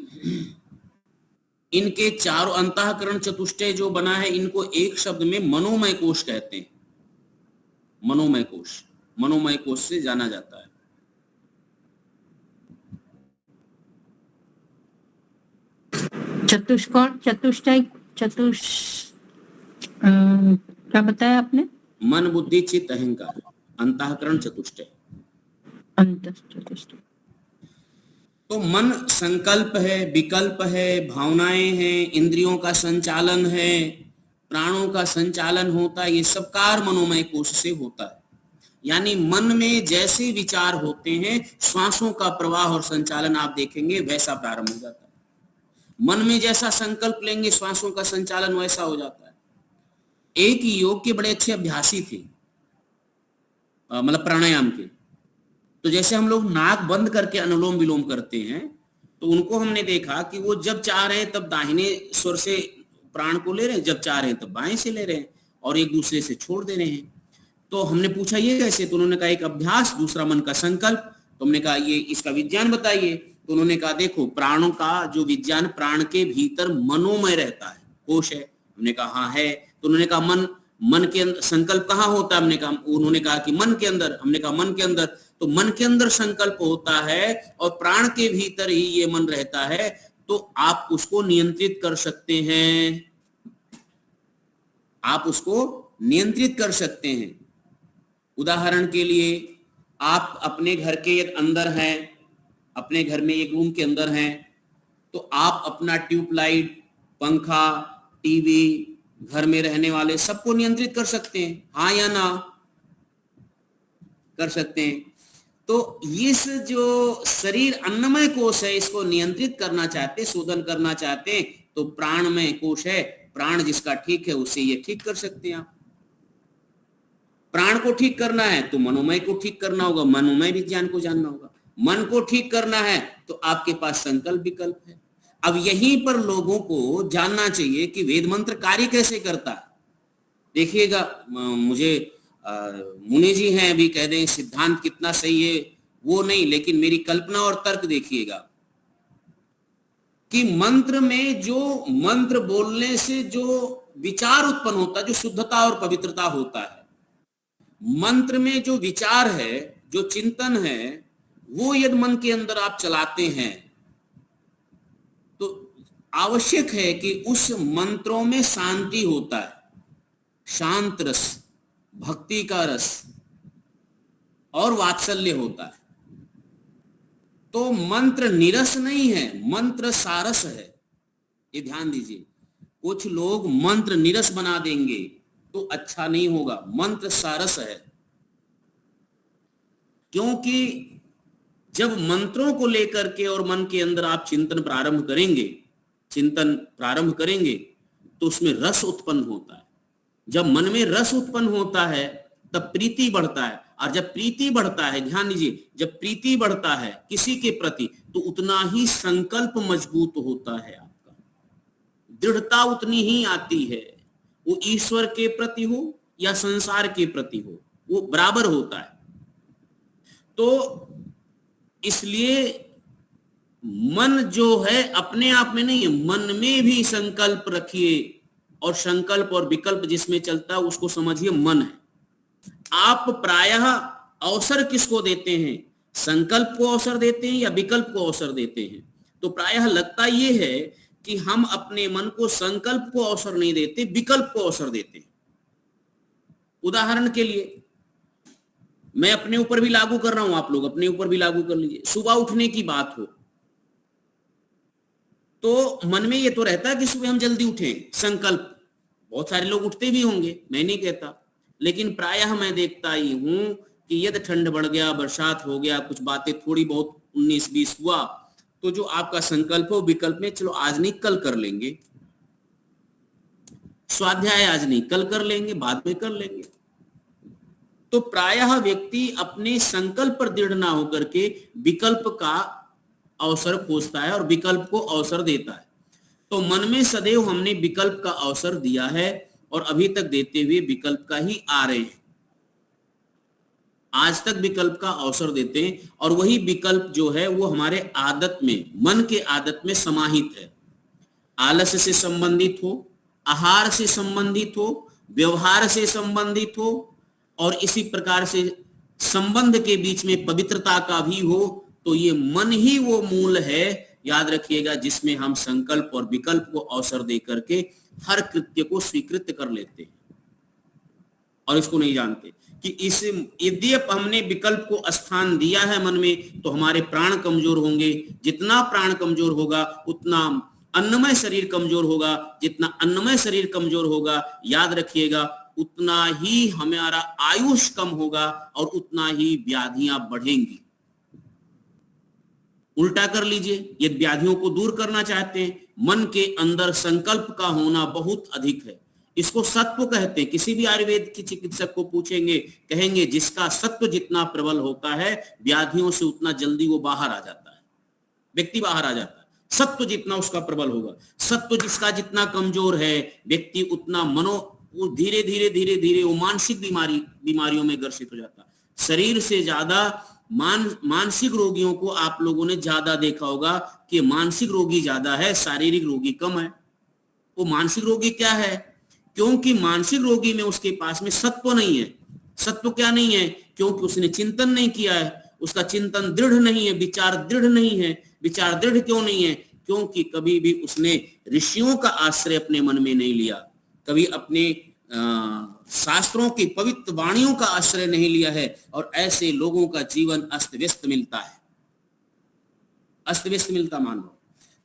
इनके चारों अंतःकरण चतुष्टय जो बना है, इनको एक शब्द में मनोमय कोश कहते हैं। मनोमय कोश, मनोमय कोश से जाना जाता है। चतुष्कोण, चतुष्टय, क्या बताया आपने? मन बुद्धि चित्त अहंकार, अंतःकरण चतुष्टय। चतुष्टय। तो मन संकल्प है, विकल्प है, भावनाएं हैं, इंद्रियों का संचालन है, प्राणों का संचालन होता है, ये सब कार मनोमय कोश से होता है। यानी मन में जैसे विचार होते हैं, श्वासों का प्रवाह और संचालन आप देखेंगे वैसा प्रारंभ हो जाता है। मन में जैसा संकल्प लेंगे, श्वासों का संचालन वैसा हो जाता है। एक योग के बड़े अच्छे अभ्यासी थे, मतलब प्राणायाम के। तो जैसे हम लोग नाक बंद करके अनुलोम विलोम करते हैं, तो उनको हमने देखा कि वो जब चाह रहे हैं तब दाहिने स्वर से प्राण को ले रहे हैं, जब चाह रहे हैं तब बाएं से ले रहे हैं, और एक दूसरे से छोड़ दे रहे हैं। तो हमने पूछा ये कैसे? तो उन्होंने कहा एक अभ्यास, दूसरा मन का संकल्प। तो हमने कहा ये इसका विज्ञान बताइए। तो उन्होंने कहा देखो, प्राणों का जो विज्ञान, प्राण के भीतर मनोमय रहता है, कोश है। हमने कहा हाँ है। तो उन्होंने कहा मन के अंदर संकल्प कहाँ होता है? हमने कहा, उन्होंने कहा कि मन के अंदर। हमने कहा मन के अंदर, तो मन के अंदर संकल्प होता है और प्राण के भीतर ही ये मन रहता है। तो आप उसको नियंत्रित कर सकते हैं, आप उसको नियंत्रित कर सकते हैं। उदाहरण के लिए, आप अपने घर के एक अंदर हैं, अपने घर में एक रूम के अंदर हैं, तो आप अपना ट्यूबलाइट, पंखा, टीवी, घर में रहने वाले सबको नियंत्रित कर सकते हैं, हाँ या ना? कर सकते हैं। तो इस जो शरीर अन्नमय कोश है, इसको नियंत्रित करना चाहते, शोधन करना चाहते, तो प्राणमय कोश है, प्राण जिसका ठीक है उसे ये ठीक कर सकते हैं आप। प्राण को ठीक करना है तो मनोमय को ठीक करना होगा, मनोमय विज्ञान को जानना होगा। मन को ठीक करना है तो आपके पास संकल्प विकल्प है। अब यहीं पर लोगों को जानना चाहिए कि वेद मंत्र कार्य कैसे करता है। देखिएगा, मुझे मुनि जी हैं, अभी कह दें सिद्धांत कितना सही है वो नहीं, लेकिन मेरी कल्पना और तर्क देखिएगा कि मंत्र में जो मंत्र बोलने से जो विचार उत्पन्न होता है, जो शुद्धता और पवित्रता होता है, मंत्र में जो विचार है, जो चिंतन है, वो यदि मन के अंदर आप चलाते हैं तो आवश्यक है कि उस मंत्रों में शांति होता है, शांत रस, भक्ति का रस और वात्सल्य होता है। तो मंत्र निरस नहीं है, मंत्र सारस है। ये ध्यान दीजिए, कुछ लोग मंत्र निरस बना देंगे तो अच्छा नहीं होगा, मंत्र सारस है। क्योंकि जब मंत्रों को लेकर के और मन के अंदर आप चिंतन प्रारंभ करेंगे तो उसमें रस उत्पन्न होता है। जब मन में रस उत्पन्न होता है तब प्रीति बढ़ता है, और जब प्रीति बढ़ता है, ध्यान दीजिए, जब प्रीति बढ़ता है किसी के प्रति तो उतना ही संकल्प मजबूत होता है, आपका दृढ़ता उतनी ही आती है। वो ईश्वर के प्रति हो या संसार के प्रति हो, वो बराबर होता है। तो इसलिए मन जो है अपने आप में नहीं है, मन में भी संकल्प रखिए, और संकल्प और विकल्प जिसमें चलता है उसको समझिए मन है। आप प्रायः अवसर किसको देते हैं? संकल्प को अवसर देते हैं या विकल्प को अवसर देते हैं? तो प्रायः लगता यह है कि हम अपने मन को संकल्प को अवसर नहीं देते, विकल्प को अवसर देते हैं। उदाहरण के लिए मैं अपने ऊपर भी लागू कर रहा हूं, आप लोग अपने ऊपर भी लागू कर लीजिए। सुबह उठने की बात हो तो मन में ये तो रहता है कि सुबह हम जल्दी उठें, संकल्प। बहुत सारे लोग उठते भी होंगे, मैं नहीं कहता, लेकिन प्रायः मैं देखता ही हूं कि यदि ठंड बढ़ गया, बरसात हो गया, कुछ बातें थोड़ी बहुत 19-20 हुआ, तो जो आपका संकल्प हो विकल्प में, चलो आज नहीं कल कर लेंगे, स्वाध्याय आज नहीं कल कर लेंगे, बाद में कर लेंगे। तो प्रायः व्यक्ति अपने संकल्प पर दृढ़ ना होकर के विकल्प का अवसर खोजता है और विकल्प को अवसर देता है। तो मन में सदैव हमने विकल्प का अवसर दिया है और अभी तक देते हुए विकल्प का ही आ रहे हैं। आज तक विकल्प का अवसर देते हैं और वही विकल्प जो है वो हमारे आदत में, मन के आदत में समाहित है। आलस्य से संबंधित हो, आहार से संबंधित हो, व्यवहार से संबंधित हो और इसी प्रकार से संबंध के बीच में पवित्रता का भी हो, तो ये मन ही वो मूल है, याद रखिएगा, जिसमें हम संकल्प और विकल्प को अवसर दे करके हर कृत्य को स्वीकृत कर लेते हैं और इसको नहीं जानते कि इस यद्यप हमने विकल्प को स्थान दिया है मन में, तो हमारे प्राण कमजोर होंगे। जितना प्राण कमजोर होगा उतना अन्नमय शरीर कमजोर होगा, जितना अन्नमय शरीर कमजोर होगा, याद रखिएगा, उतना ही हमारा आयुष कम होगा और उतना ही व्याधियां बढ़ेंगी। उल्टा कर लीजिए, ये व्याधियों को दूर करना चाहते हैं, मन के अंदर संकल्प का होना बहुत अधिक है। इसको सत्व कहते हैं। किसी भी आयुर्वेद के चिकित्सक को पूछेंगे, कहेंगे जिसका सत्व जितना प्रबल होता है व्याधियों से उतना जल्दी वो बाहर आ जाता है, व्यक्ति बाहर आ जाता है। सत्व जितना उसका प्रबल होगा, सत्व जिसका जितना कमजोर है व्यक्ति उतना वो धीरे धीरे धीरे धीरे वो मानसिक बीमारियों में ग्रसित हो जाता है। शरीर से ज्यादा मानसिक रोगियों को आप लोगों ने ज्यादा देखा होगा कि मानसिक रोगी ज्यादा है, शारीरिक रोगी कम है। वो मानसिक रोगी क्या है? क्योंकि मानसिक रोगी में उसके पास में सत्व नहीं है। सत्व क्या नहीं है? क्योंकि उसने चिंतन नहीं किया है, उसका चिंतन दृढ़ नहीं है, विचार दृढ़ नहीं है। विचार दृढ़ क्यों नहीं है? क्योंकि कभी भी उसने ऋषियों का आश्रय अपने मन में नहीं लिया, कभी अपने शास्त्रों की पवित्र वाणियों का आश्रय नहीं लिया है, और ऐसे लोगों का जीवन अस्त व्यस्त मिलता है, अस्त व्यस्त मिलता मान लो।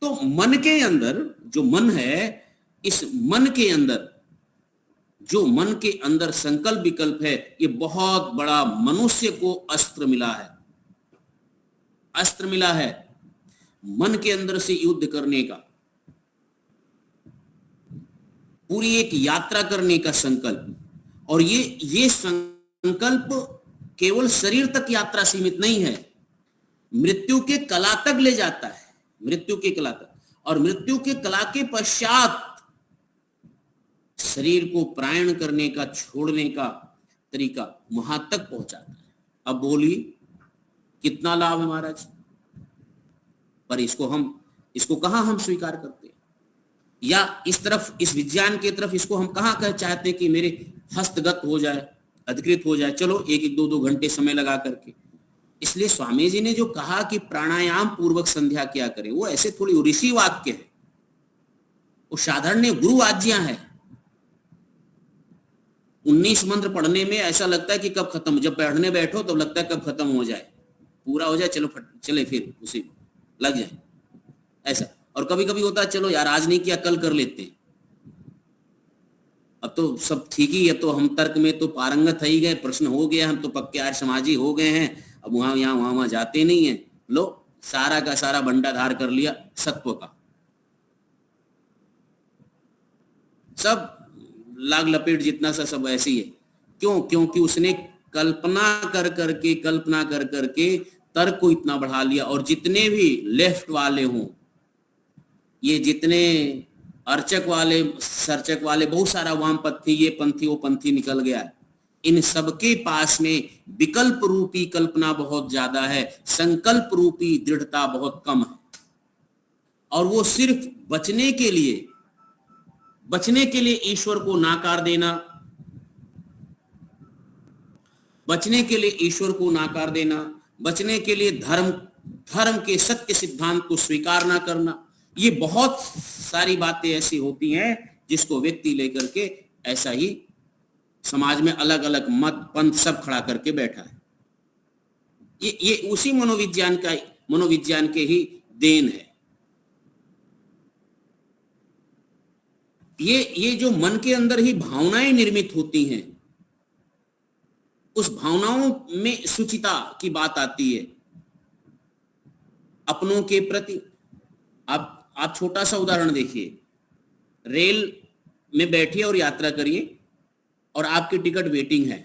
तो मन के अंदर जो मन है, इस मन के अंदर जो मन के अंदर संकल्प विकल्प है, ये बहुत बड़ा मनुष्य को अस्त्र मिला है, अस्त्र मिला है मन के अंदर से युद्ध करने का, पूरी एक यात्रा करने का संकल्प। और ये संकल्प केवल शरीर तक यात्रा सीमित नहीं है, मृत्यु के कला तक ले जाता है, मृत्यु के कला तक। और मृत्यु के कला के पश्चात शरीर को प्रायण करने का, छोड़ने का तरीका वहां तक पहुंचाता है। अब बोलिए कितना लाभ है महाराज? पर इसको कहां हम स्वीकार करते हैं, या इस तरफ, इस विज्ञान की तरफ इसको हम कहां कह चाहते हैं कि मेरे हस्तगत हो जाए, अधिकृत हो जाए, चलो एक दो घंटे समय लगा करके। इसलिए स्वामी जी ने जो कहा कि प्राणायाम पूर्वक संध्या क्या करें, वो ऐसे थोड़ी ऋषि वाक्य है, वो साधारण गुरु आज्ञा है। 19 मंत्र पढ़ने में ऐसा लगता है कि कब खत्म, जब पढ़ने बैठो तो लगता है कब खत्म हो जाए, पूरा हो जाए, चलो चले फिर उसी लग जाए ऐसा। और कभी कभी होता है चलो यार आज नहीं किया कल कर लेते हैं, अब तो सब ठीक ही है, तो हम तर्क में तो पारंगत ही गए, प्रश्न हो गया, हम तो पक्के आर्य समाजी हो गए हैं, अब वहां जाते नहीं है। लो सारा का सारा बंटाधार कर लिया सत्व का, सब लाग लपेट जितना सा सब ऐसी है। क्यों? क्योंकि उसने कल्पना कर करके तर्क को इतना बढ़ा लिया। और जितने भी लेफ्ट वाले हों, ये जितने अर्चक वाले, सर्चक वाले, बहुत सारा वामपंथी, ये पंथी वो पंथी निकल गया है, इन सबके पास में विकल्प रूपी कल्पना बहुत ज्यादा है, संकल्प रूपी दृढ़ता बहुत कम है। और वो सिर्फ बचने के लिए ईश्वर को नाकार देना, बचने के लिए ईश्वर को नाकार देना, बचने के लिए धर्म के सत्य सिद्धांत को स्वीकार ना करना, ये बहुत सारी बातें ऐसी होती हैं जिसको व्यक्ति लेकर के ऐसा ही समाज में अलग अलग मत पंथ सब खड़ा करके बैठा है। ये उसी मनोविज्ञान के ही देन है। ये जो मन के अंदर ही भावनाएं निर्मित होती हैं, उस भावनाओं में सुचिता की बात आती है अपनों के प्रति। आप छोटा सा उदाहरण देखिए, रेल में बैठिए और यात्रा करिए और आपकी टिकट वेटिंग है,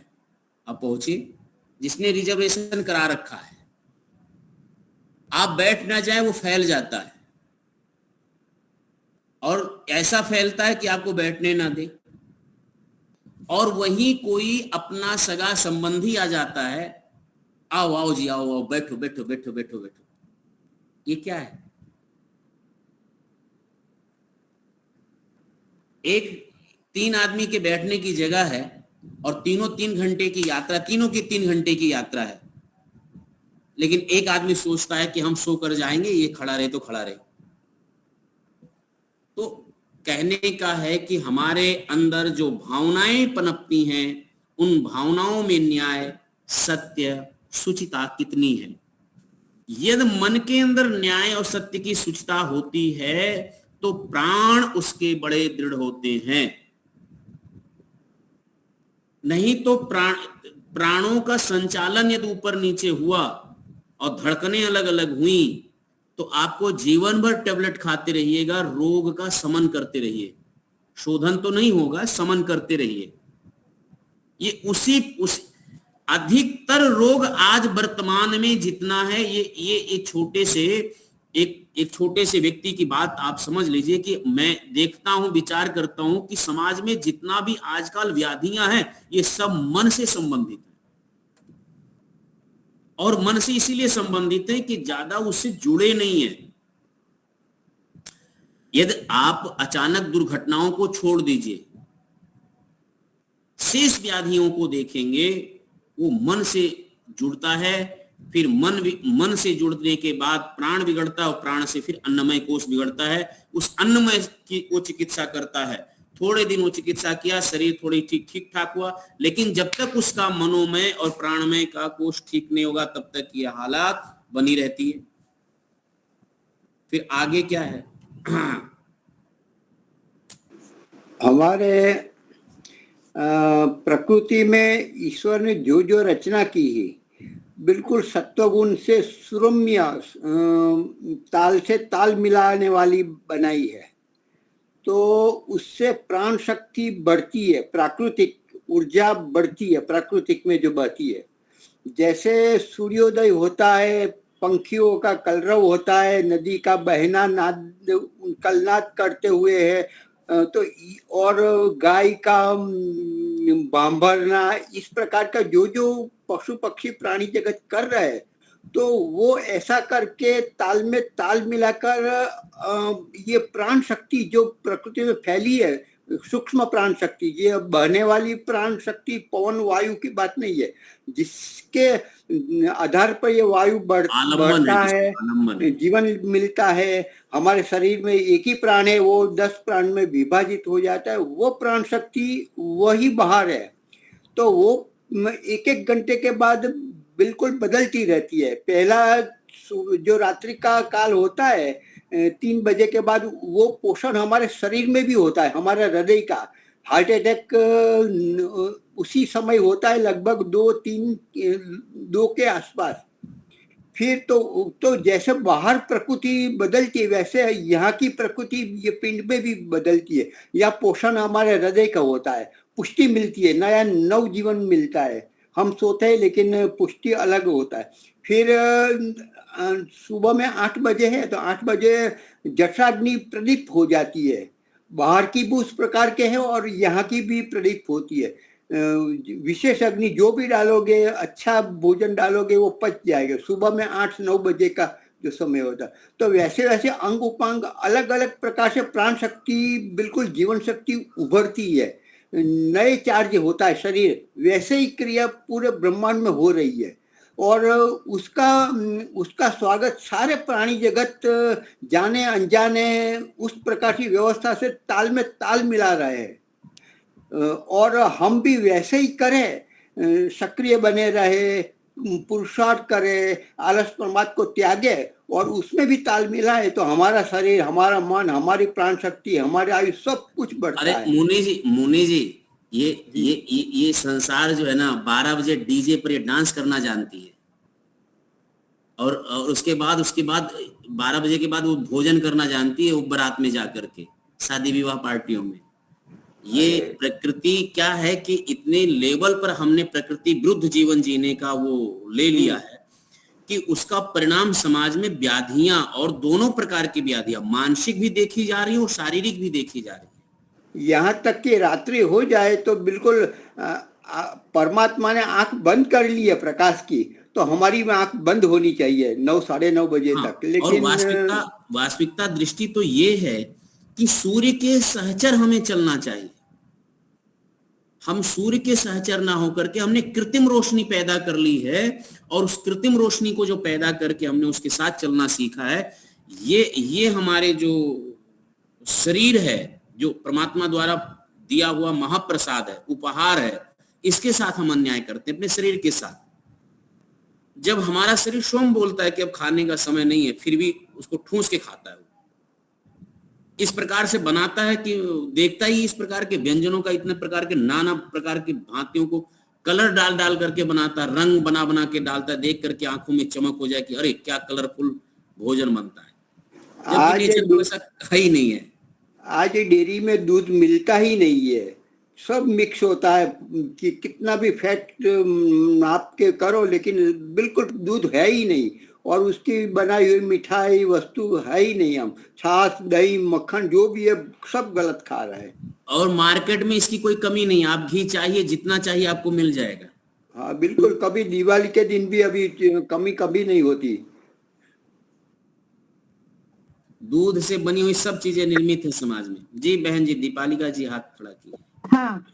आप पहुंचिए, जिसने रिजर्वेशन करा रखा है। आप बैठ ना जाए वो फैल जाता है, और ऐसा फैलता है कि आपको बैठने ना दे, और वहीं कोई अपना सगा संबंधी आ जाता है, आओ आओ जी आओ आओ, बैठो बैठो बैठो बैठो बैठो। ये क्या है? एक 3 आदमी के बैठने की जगह है और तीनों 3 घंटे की यात्रा, तीनों की 3 घंटे की यात्रा है, लेकिन एक आदमी सोचता है कि हम सो कर जाएंगे, ये खड़ा रहे तो खड़ा रहे। तो कहने का है कि हमारे अंदर जो भावनाएं पनपती हैं, उन भावनाओं में न्याय, सत्य, शुचिता कितनी है। यदि मन के अंदर न्याय और सत्य की शुचिता होती है तो प्राण उसके बड़े दृढ़ होते हैं। नहीं तो प्राणों का संचालन यदि ऊपर नीचे हुआ और धड़कनें अलग अलग हुई तो आपको जीवन भर टेबलेट खाते रहिएगा, रोग का समन करते रहिए। शोधन तो नहीं होगा, समन करते रहिए। ये उस अधिकतर रोग आज वर्तमान में जितना है, ये एक छोटे से व्यक्ति की बात आप समझ लीजिए कि मैं देखता हूं, विचार करता हूं कि समाज में जितना भी आजकल व्याधियां हैं, ये सब मन से संबंधित है। और मन से इसीलिए संबंधित है कि ज्यादा उससे जुड़े नहीं है। यदि आप अचानक दुर्घटनाओं को छोड़ दीजिए, शेष व्याधियों को देखेंगे, वो मन से जुड़ता है, फिर मन से जुड़ने के बाद प्राण बिगड़ता है, और प्राण से फिर अन्नमय कोष बिगड़ता है। उस अन्नमय की वो चिकित्सा करता है। थोड़े दिन वो चिकित्सा किया, शरीर थोड़ी ठीक ठाक हुआ, लेकिन जब तक उसका मनोमय और प्राणमय का कोष ठीक नहीं होगा, तब तक ये हालात बनी रहती है। फिर आगे क्या है? हमारे प्रकृति में ईश्वर ने जो जो रचना की है, बिल्कुल सत्वगुण से सुरम्य, ताल से ताल मिलाने वाली बनाई है। तो उससे प्राण शक्ति बढ़ती है, प्राकृतिक ऊर्जा बढ़ती है, प्राकृतिक में जो बहती है। जैसे सूर्योदय होता है, पंखियों का कलरव होता है, नदी का बहना कलनाद करते हुए है, तो और गाय का भांभरना, इस प्रकार का जो जो पशु पक्षी प्राणी जगत कर रहे हैं, तो वो ऐसा करके ताल में ताल मिलाकर ये प्राण शक्ति जो प्रकृति में फैली है, सूक्ष्म प्राण शक्ति, ये बहने वाली प्राण शक्ति पवन वायु की बात नहीं है, जिसके आधार पर ये वायु बढ़ता है, जीवन मिलता है। हमारे शरीर में एक ही प्राण है, वो 10 प्राण में विभाजित हो जाता है, वो प्राण शक्ति वही बाहर है। तो वो 1-1 घंटे के बाद बिल्कुल बदलती रहती है। पहला जो रात्रि का काल होता है 3 बजे के बाद, वो पोषण हमारे शरीर में भी होता है। हमारा हृदय का हार्ट अटैक उसी समय होता है, लगभग 2 के आसपास। फिर तो जैसे बाहर प्रकृति बदलती है, वैसे यहाँ की प्रकृति ये पिंड में भी बदलती है। या पोषण हमारे हृदय का होता है, पुष्टि मिलती है, नया नव जीवन मिलता है। हम सोते हैं लेकिन पुष्टि अलग होता है। फिर सुबह में 8 बजे है तो 8 बजे जठराग्नि प्रदीप्त हो जाती है। बाहर की भी उस प्रकार के है और यहाँ की भी प्रदीप्त होती है। विशेष अग्नि जो भी डालोगे, अच्छा भोजन डालोगे, वो पच जाएगा। सुबह में 8-9 बजे का जो समय होता है। तो वैसे वैसे अंग उपांग अलग अलग प्रकार से प्राण शक्ति, बिल्कुल जीवन शक्ति उभरती है, नए चार्ज होता है शरीर। वैसे ही क्रिया पूरे ब्रह्मांड में हो रही है और उसका स्वागत सारे प्राणी जगत जाने अनजाने उस प्रकार की व्यवस्था से ताल में ताल मिला रहे हैं। और हम भी वैसे ही करें, सक्रिय बने रहे, पुरुषार्थ करे, आलस प्रमाद को त्यागे और उसमें भी ताल मिला है, तो हमारा शरीर, हमारा मन, हमारी प्राण शक्ति, हमारे आयु सब कुछ बढ़ता है। मुनि जी ये संसार जो है ना, 12 बजे डीजे पर ये डांस करना जानती है और उसके बाद 12 बजे के बाद वो भोजन करना जानती है, वो बारात में जाकर के, शादी विवाह पार्टियों में। ये प्रकृति क्या है कि इतने लेवल पर हमने प्रकृति विरुद्ध जीवन जीने का वो ले लिया है कि उसका परिणाम समाज में व्याधियां, और दोनों प्रकार की व्याधियां, मानसिक भी देखी जा रही है और शारीरिक भी देखी जा रही है। यहाँ तक कि रात्रि हो जाए तो बिल्कुल परमात्मा ने आंख बंद कर ली है प्रकाश की, तो हमारी आंख बंद होनी चाहिए 9 साढ़े 9 बजे तक। लेकिन और वास्तविकता दृष्टि तो ये है कि सूर्य के सहचर हमें चलना चाहिए। हम सूर्य के सहचर ना होकर के हमने कृत्रिम रोशनी पैदा कर ली है, और उस कृत्रिम रोशनी को जो पैदा करके हमने उसके साथ चलना सीखा है, ये हमारे जो शरीर है, जो परमात्मा द्वारा दिया हुआ महाप्रसाद है, उपहार है, इसके साथ हम अन्याय करते हैं अपने शरीर के साथ। जब हमारा शरीर स्वयं बोलता है कि अब खाने का समय नहीं है, फिर भी उसको ठूंस के खाता है, इस प्रकार से बनाता है कि देखता ही इस प्रकार के व्यंजनों का, इतने प्रकार के नाना प्रकार की भांतियों को कलर डाल डाल करके बनाता, रंग बना बना के डालता है, देख करके आंखों में चमक हो जाए कि अरे क्या कलरफुल भोजन बनता है, जबकि नेचर में वैसा है ही नहीं है। आज डेयरी में दूध मिलता ही नहीं है, सब मिक्स होता है कि कितना भी फैट नाप के करो, लेकिन बिल्कुल दूध है ही नहीं, और उसकी बनाई हुई मिठाई वस्तु है ही नहीं। हम छाछ दही मक्खन जो भी है सब गलत खा रहे हैं, और मार्केट में इसकी कोई कमी नहीं। आप घी चाहिए जितना चाहिए आपको मिल जाएगा। हाँ बिल्कुल, कभी दिवाली के दिन भी अभी कमी कभी नहीं होती। दूध से बनी हुई सब चीजें निर्मित है समाज में। जी बहन जी, दीपालिका जी हाथ खड़ा किए। हाँ,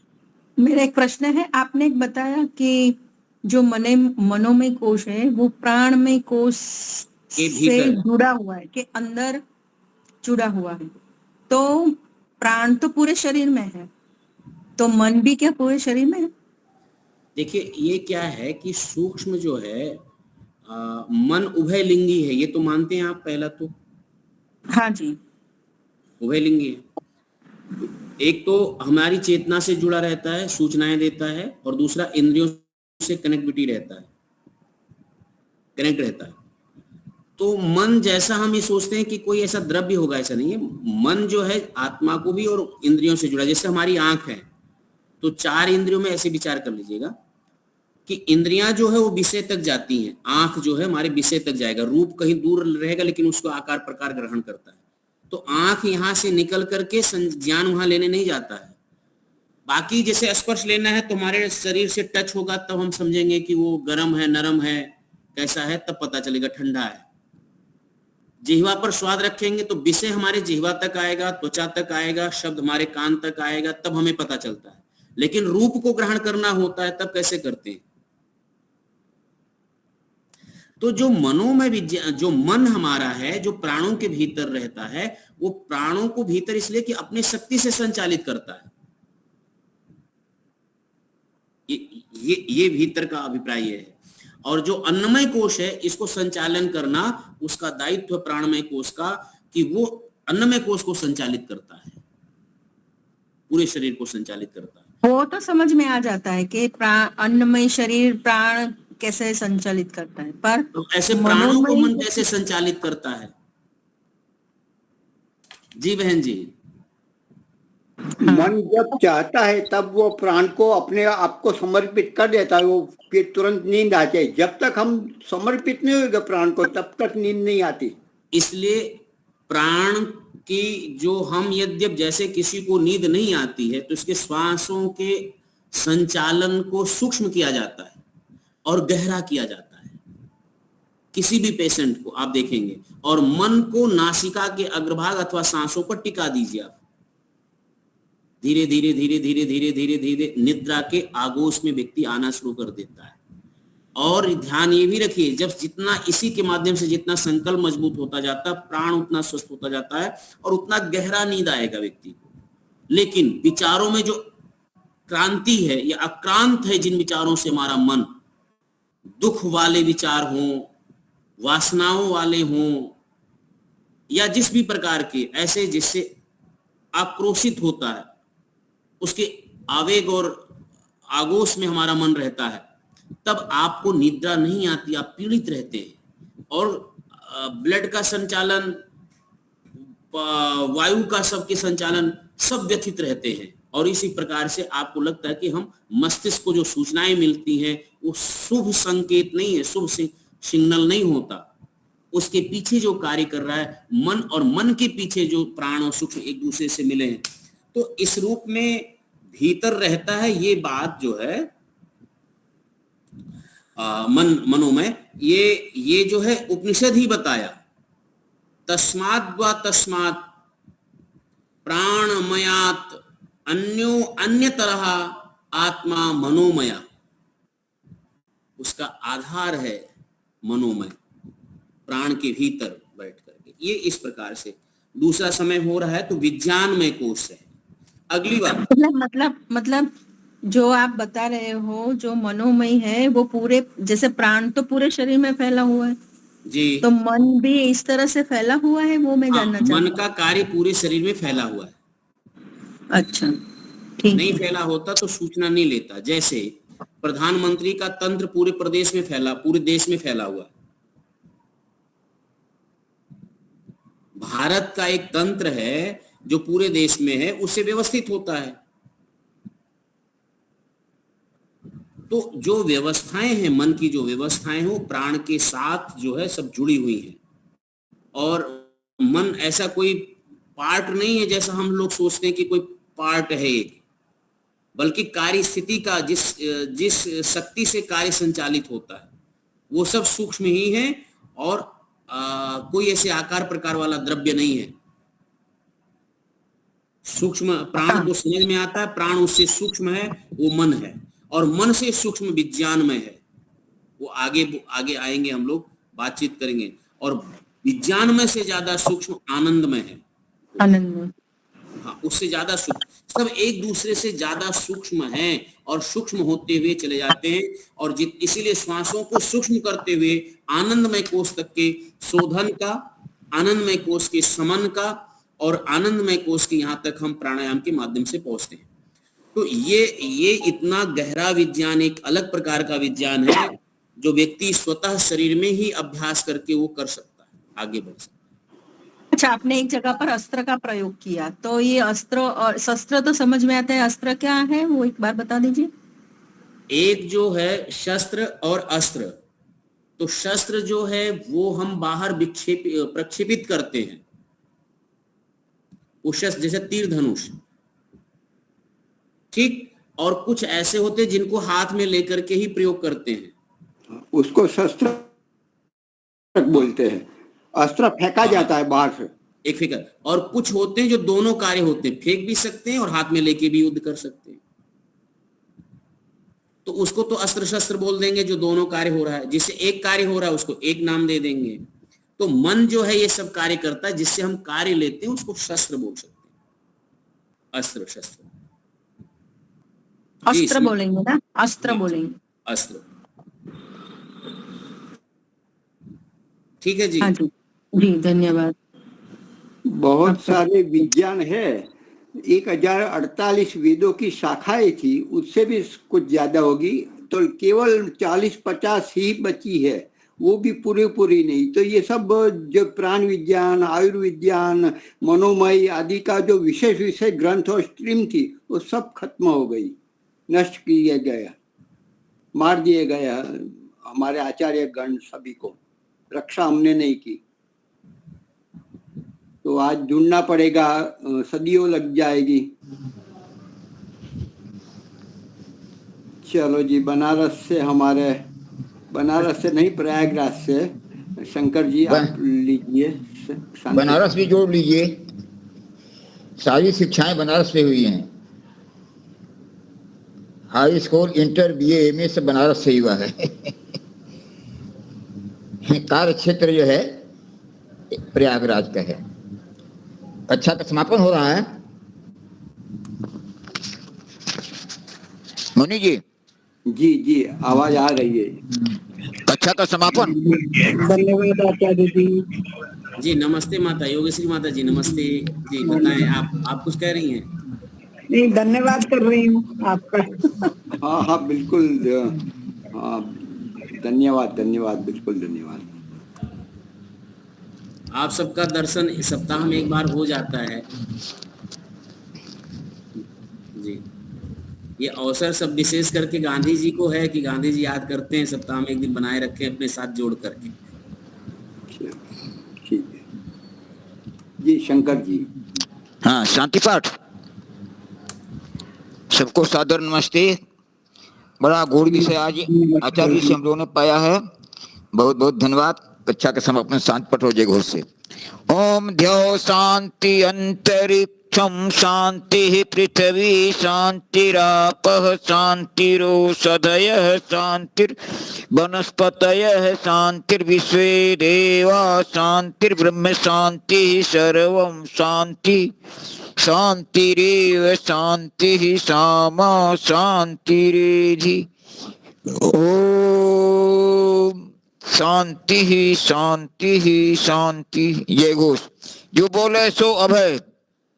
मेरा एक प्रश्न है। आपने एक बताया कि जो मनोमय कोश है वो प्राणमय कोश से जुड़ा हुआ है, के अंदर जुड़ा हुआ है, तो प्राण तो पूरे शरीर में है, तो मन भी क्या पूरे शरीर में है? देखिए ये क्या है कि सूक्ष्म जो है मन उभयलिंगी है, ये तो मानते हैं आप पहला तो? हाँ जी, उभयलिंगी है। एक तो हमारी चेतना से जुड़ा रहता है, सूचनाएं देता है, और दूसरा इंद्रियों से कनेक्टिविटी रहता है, कनेक्ट रहता है। तो मन जैसा हम ये सोचते हैं कि कोई ऐसा द्रव्य होगा, ऐसा नहीं है। मन जो है आत्मा को भी और इंद्रियों से जुड़ा, जैसे हमारी आंख है, तो 4 इंद्रियों में ऐसे विचार कर लीजिएगा कि इंद्रियां जो है वो विषय तक जाती हैं, आंख जो है हमारे विषय तक जाएगा, रूप कहीं दूर रहेगा लेकिन उसको आकार प्रकार ग्रहण करता है। तो आंख यहां से निकल करके ज्ञान वहां लेने नहीं जाता है। बाकी जैसे स्पर्श लेना है तो हमारे शरीर से टच होगा, तब हम समझेंगे कि वो गर्म है, नरम है, कैसा है, तब पता चलेगा ठंडा है। जिह्वा पर स्वाद रखेंगे तो विषय हमारे जिह्वा तक आएगा, त्वचा तक आएगा, शब्द हमारे कान तक आएगा, तब हमें पता चलता है। लेकिन रूप को ग्रहण करना होता है तब कैसे करते हैं? तो जो मनोमय विज्ञान, जो मन हमारा है, जो प्राणों के भीतर रहता है, वो प्राणों को भीतर इसलिए कि अपने शक्ति से संचालित करता है। ये भीतर का अभिप्राय है। और जो अन्नमय कोश है, इसको संचालन करना उसका दायित्व प्राणमय कोश का, कि वो अन्नमय कोश को संचालित करता है, पूरे शरीर को संचालित करता है। वो तो समझ में आ जाता है कि अन्नमय शरीर प्राण कैसे संचालित करता है, पर तो ऐसे प्राणों को मन कैसे संचालित करता है? जी बहन जी, मन जब चाहता है तब वो प्राण को अपने आप को समर्पित कर देता है, वो फिर तुरंत नींद आती है। जब तक हम समर्पित नहीं होगा प्राण को, तब तक नींद नहीं आती। इसलिए प्राण की जो हम यद्यप जैसे किसी को नींद नहीं आती है, तो इसके श्वासों के संचालन को सूक्ष्म किया जाता है और गहरा किया जाता है। किसी भी पेशेंट को आप देखेंगे, और मन को नासिका के अग्रभाग अथवा सांसों पर टिका दीजिए आप। धीरे धीरे धीरे धीरे धीरे धीरे धीरे निद्रा के आगोश में व्यक्ति आना शुरू कर देता है। और ध्यान ये भी रखिए, जब जितना इसी के माध्यम से जितना संकल्प मजबूत होता जाता है, प्राण उतना स्वस्थ होता जाता है और उतना गहरा नींद आएगा व्यक्ति को। लेकिन विचारों में जो क्रांति है या अक्रांत है, जिन विचारों से हमारा मन, दुख वाले विचार हों, वासनाओं वाले हों, या जिस भी प्रकार के ऐसे जिससे आक्रोशित होता है, उसके आवेग और आगोश में हमारा मन रहता है, तब आपको निद्रा नहीं आती, आप पीड़ित रहते हैं। और ब्लड का संचालन, वायु का सबके संचालन सब व्यथित रहते हैं। और इसी प्रकार से आपको लगता है कि हम मस्तिष्क को जो सूचनाएं मिलती हैं वो शुभ संकेत नहीं है, शुभ सिग्नल नहीं होता, उसके पीछे जो कार्य कर रहा है मन, और मन के पीछे जो प्राण और सूक्ष्म एक दूसरे से मिले हैं, तो इस रूप में भीतर रहता है। ये बात जो है मनोमय, ये जो है उपनिषद ही बताया। तस्मात् व तस्मात् प्राणमयात् अन्य तरह आत्मा मनोमया, उसका आधार है मनोमय, प्राण के भीतर बैठ करके। ये इस प्रकार से दूसरा समय हो रहा है, तो विज्ञानमय कोश है। अगली बात मतलब जो आप बता रहे हो जो मनोमय है वो पूरे, जैसे प्राण तो पूरे शरीर में फैला हुआ है जी, तो मन भी इस तरह से फैला हुआ है, वो मैं जानना चाहती हूँ। मन का कार्य पूरे शरीर में फैला हुआ है। अच्छा, ठीक। नहीं फैला होता तो सूचना नहीं लेता। जैसे प्रधानमंत्री का तंत्र पूरे प्रदेश में फैला, पूरे देश में फैला हुआ है। भारत का एक तंत्र है जो पूरे देश में है, उससे व्यवस्थित होता है। तो जो व्यवस्थाएं हैं, मन की जो व्यवस्थाएं हैं, वो प्राण के साथ जो है सब जुड़ी हुई हैं। और मन ऐसा कोई पार्ट नहीं है जैसा हम लोग सोचते हैं कि कोई पार्ट है एक, बल्कि कार्य स्थिति का जिस शक्ति से कार्य संचालित होता है वो सब सूक्ष्म ही है, और कोई ऐसे आकार प्रकार वाला द्रव्य नहीं है। सूक्ष्म प्राण को समझ में आता है, प्राण उससे सूक्ष्म है, वो मन है, और मन से सूक्ष्म विज्ञानमय है। वो आगे आएंगे, हम लोग बातचीत करेंगे। और विज्ञानमय से ज्यादा सूक्ष्म आनंदमय है, आनंद, हाँ, उससे ज्यादा सूक्ष्म। सब एक दूसरे से ज्यादा सूक्ष्म हैं और सूक्ष्म होते हुए चले जाते हैं। और इसीलिए श्वासों को सूक्ष्म करते हुए आनंदमय कोश तक के शोधन का, आनंदमय कोश के समन का, और आनंदमय कोश के यहाँ तक हम प्राणायाम के माध्यम से पहुंचते हैं। तो ये इतना गहरा विज्ञान, एक अलग प्रकार का विज्ञान है जो व्यक्ति स्वतः शरीर में ही अभ्यास करके वो कर सकता है, आगे बढ़ सकता है। अच्छा, आपने एक जगह पर अस्त्र का प्रयोग किया, तो ये अस्त्र और शस्त्र तो समझ में आता है, अस्त्र क्या है वो एक बार बता दीजिए। एक जो है शस्त्र और अस्त्र, तो शस्त्र जो है वो हम बाहर प्रक्षेपित करते हैं, वो शस्त्र जैसे तीर धनुष, ठीक। और कुछ ऐसे होते हैं जिनको हाथ में लेकर के ही प्रयोग करते हैं, उसको शस्त्र बोलते हैं। अस्त्र फेंका जाता है बाहर से, एक फिकर। और कुछ होते हैं जो दोनों कार्य होते हैं, फेंक भी सकते हैं और हाथ में लेके भी युद्ध कर सकते हैं, तो उसको तो अस्त्र शस्त्र बोल देंगे। जो दोनों कार्य हो रहा है, जिससे एक कार्य हो रहा है उसको एक नाम दे देंगे। तो मन जो है ये सब कार्य करता है, जिससे हम कार्य लेते हैं उसको शस्त्र बोल सकते हैं, अस्त्र शस्त्र। अस्त्र बोलेंगे ना, अस्त्र बोलेंगे, अस्त्र, ठीक है जी। हाँ जी, जी धन्यवाद। बहुत सारे विज्ञान है। 1048 वेदों की शाखाएं थी, उससे भी कुछ ज्यादा होगी, तो केवल 40-50 ही बची है, वो भी पूरी नहीं। तो ये सब जो प्राण विज्ञान, आयुर्विज्ञान, मनोमय आदि का जो विशेष ग्रंथ और स्ट्रीम थी, वो सब खत्म हो गई, नष्ट किया गया, मार दिए गया हमारे आचार्य गण सभी को, रक्षा हमने नहीं की। तो आज ढूंढना पड़ेगा, सदियों लग जाएगी। चलो जी, बनारस से नहीं, प्रयागराज से शंकर जी आप लीजिए। बनारस भी जोड़ लीजिए, सारी शिक्षाएं बनारस में हुई हैं। High school, inter, BA, MA सब बनारस से ही हुआ है। कार्य क्षेत्र जो है प्रयागराज का है। कक्षा का समापन हो रहा है। मुनि जी, जी आवाज आ रही है। कक्षा का समापन। धन्यवाद आचार्य जी। जी नमस्ते माता योगेश्वरी माता जी, नमस्ते जी। बताएं, आप कुछ कह रही हैं? नहीं, धन्यवाद कर रही हूँ आपका। हाँ बिल्कुल, हाँ धन्यवाद, बिल्कुल धन्यवाद। आप सबका दर्शन सप्ताह में एक बार हो जाता है। जी, ये अवसर सब विशेष करके गांधी जी को है कि गांधी जी याद करते हैं, सप्ताह में एक दिन बनाए रखें अपने साथ जोड़ करके। ठीक है जी। शंकर जी। हाँ, शांति पाठ। सबको सादर नमस्ते। बड़ा गौर विषय आज आचार्य जी से हम लोगों ने पाया है। बहुत बहुत धन्यवाद। कक्षा के समापन शांति पाठ हो जाए घोष से। ओम ध्यो शांति अंतरिक्षम शांति पृथ्वी शांतिरापः शांतिरोषधयः शांतिर्वनस्पतयः शांतिर्विश्वे देवा शांतिर्ब्रह्म शांति सर्वं शांति शांतिरेव शांति सामा शांतिरेधि। ओम शांति ही शांति ही शांति। ये घोष जो बोले सो अभय।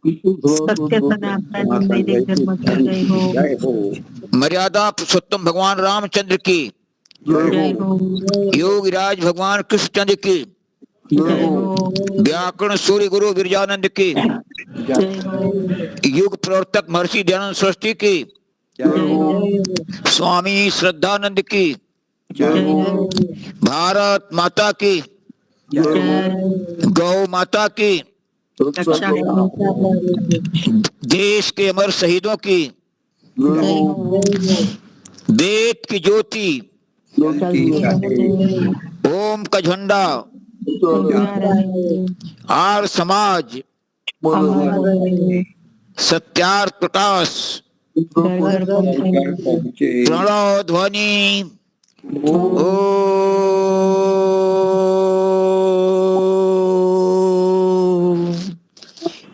सत्य सनातन वैदिक धर्म की जय हो। मर्यादा पुरुषोत्तम भगवान रामचंद्र की जय हो। योगीराज भगवान कृष्णचंद्र की जय हो। व्याकरण सूर्य गुरु विरजानंद की जय हो। युग प्रवर्तक महर्षि दयानंद सरस्वती की जय हो। स्वामी श्रद्धानंद की जय हो। भारत माता की जय। गौ माता की रक्षा हो। देश के अमर शहीदों की जय हो। वेद की ज्योति ओम का झंडा आर समाज सत्यार्थ प्रकाश प्रणव ध्वनि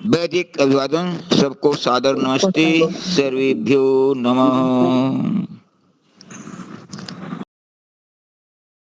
वैदिक अभिवादन। सबको सादर नमस्ते। सर्वेभ्यो नमः।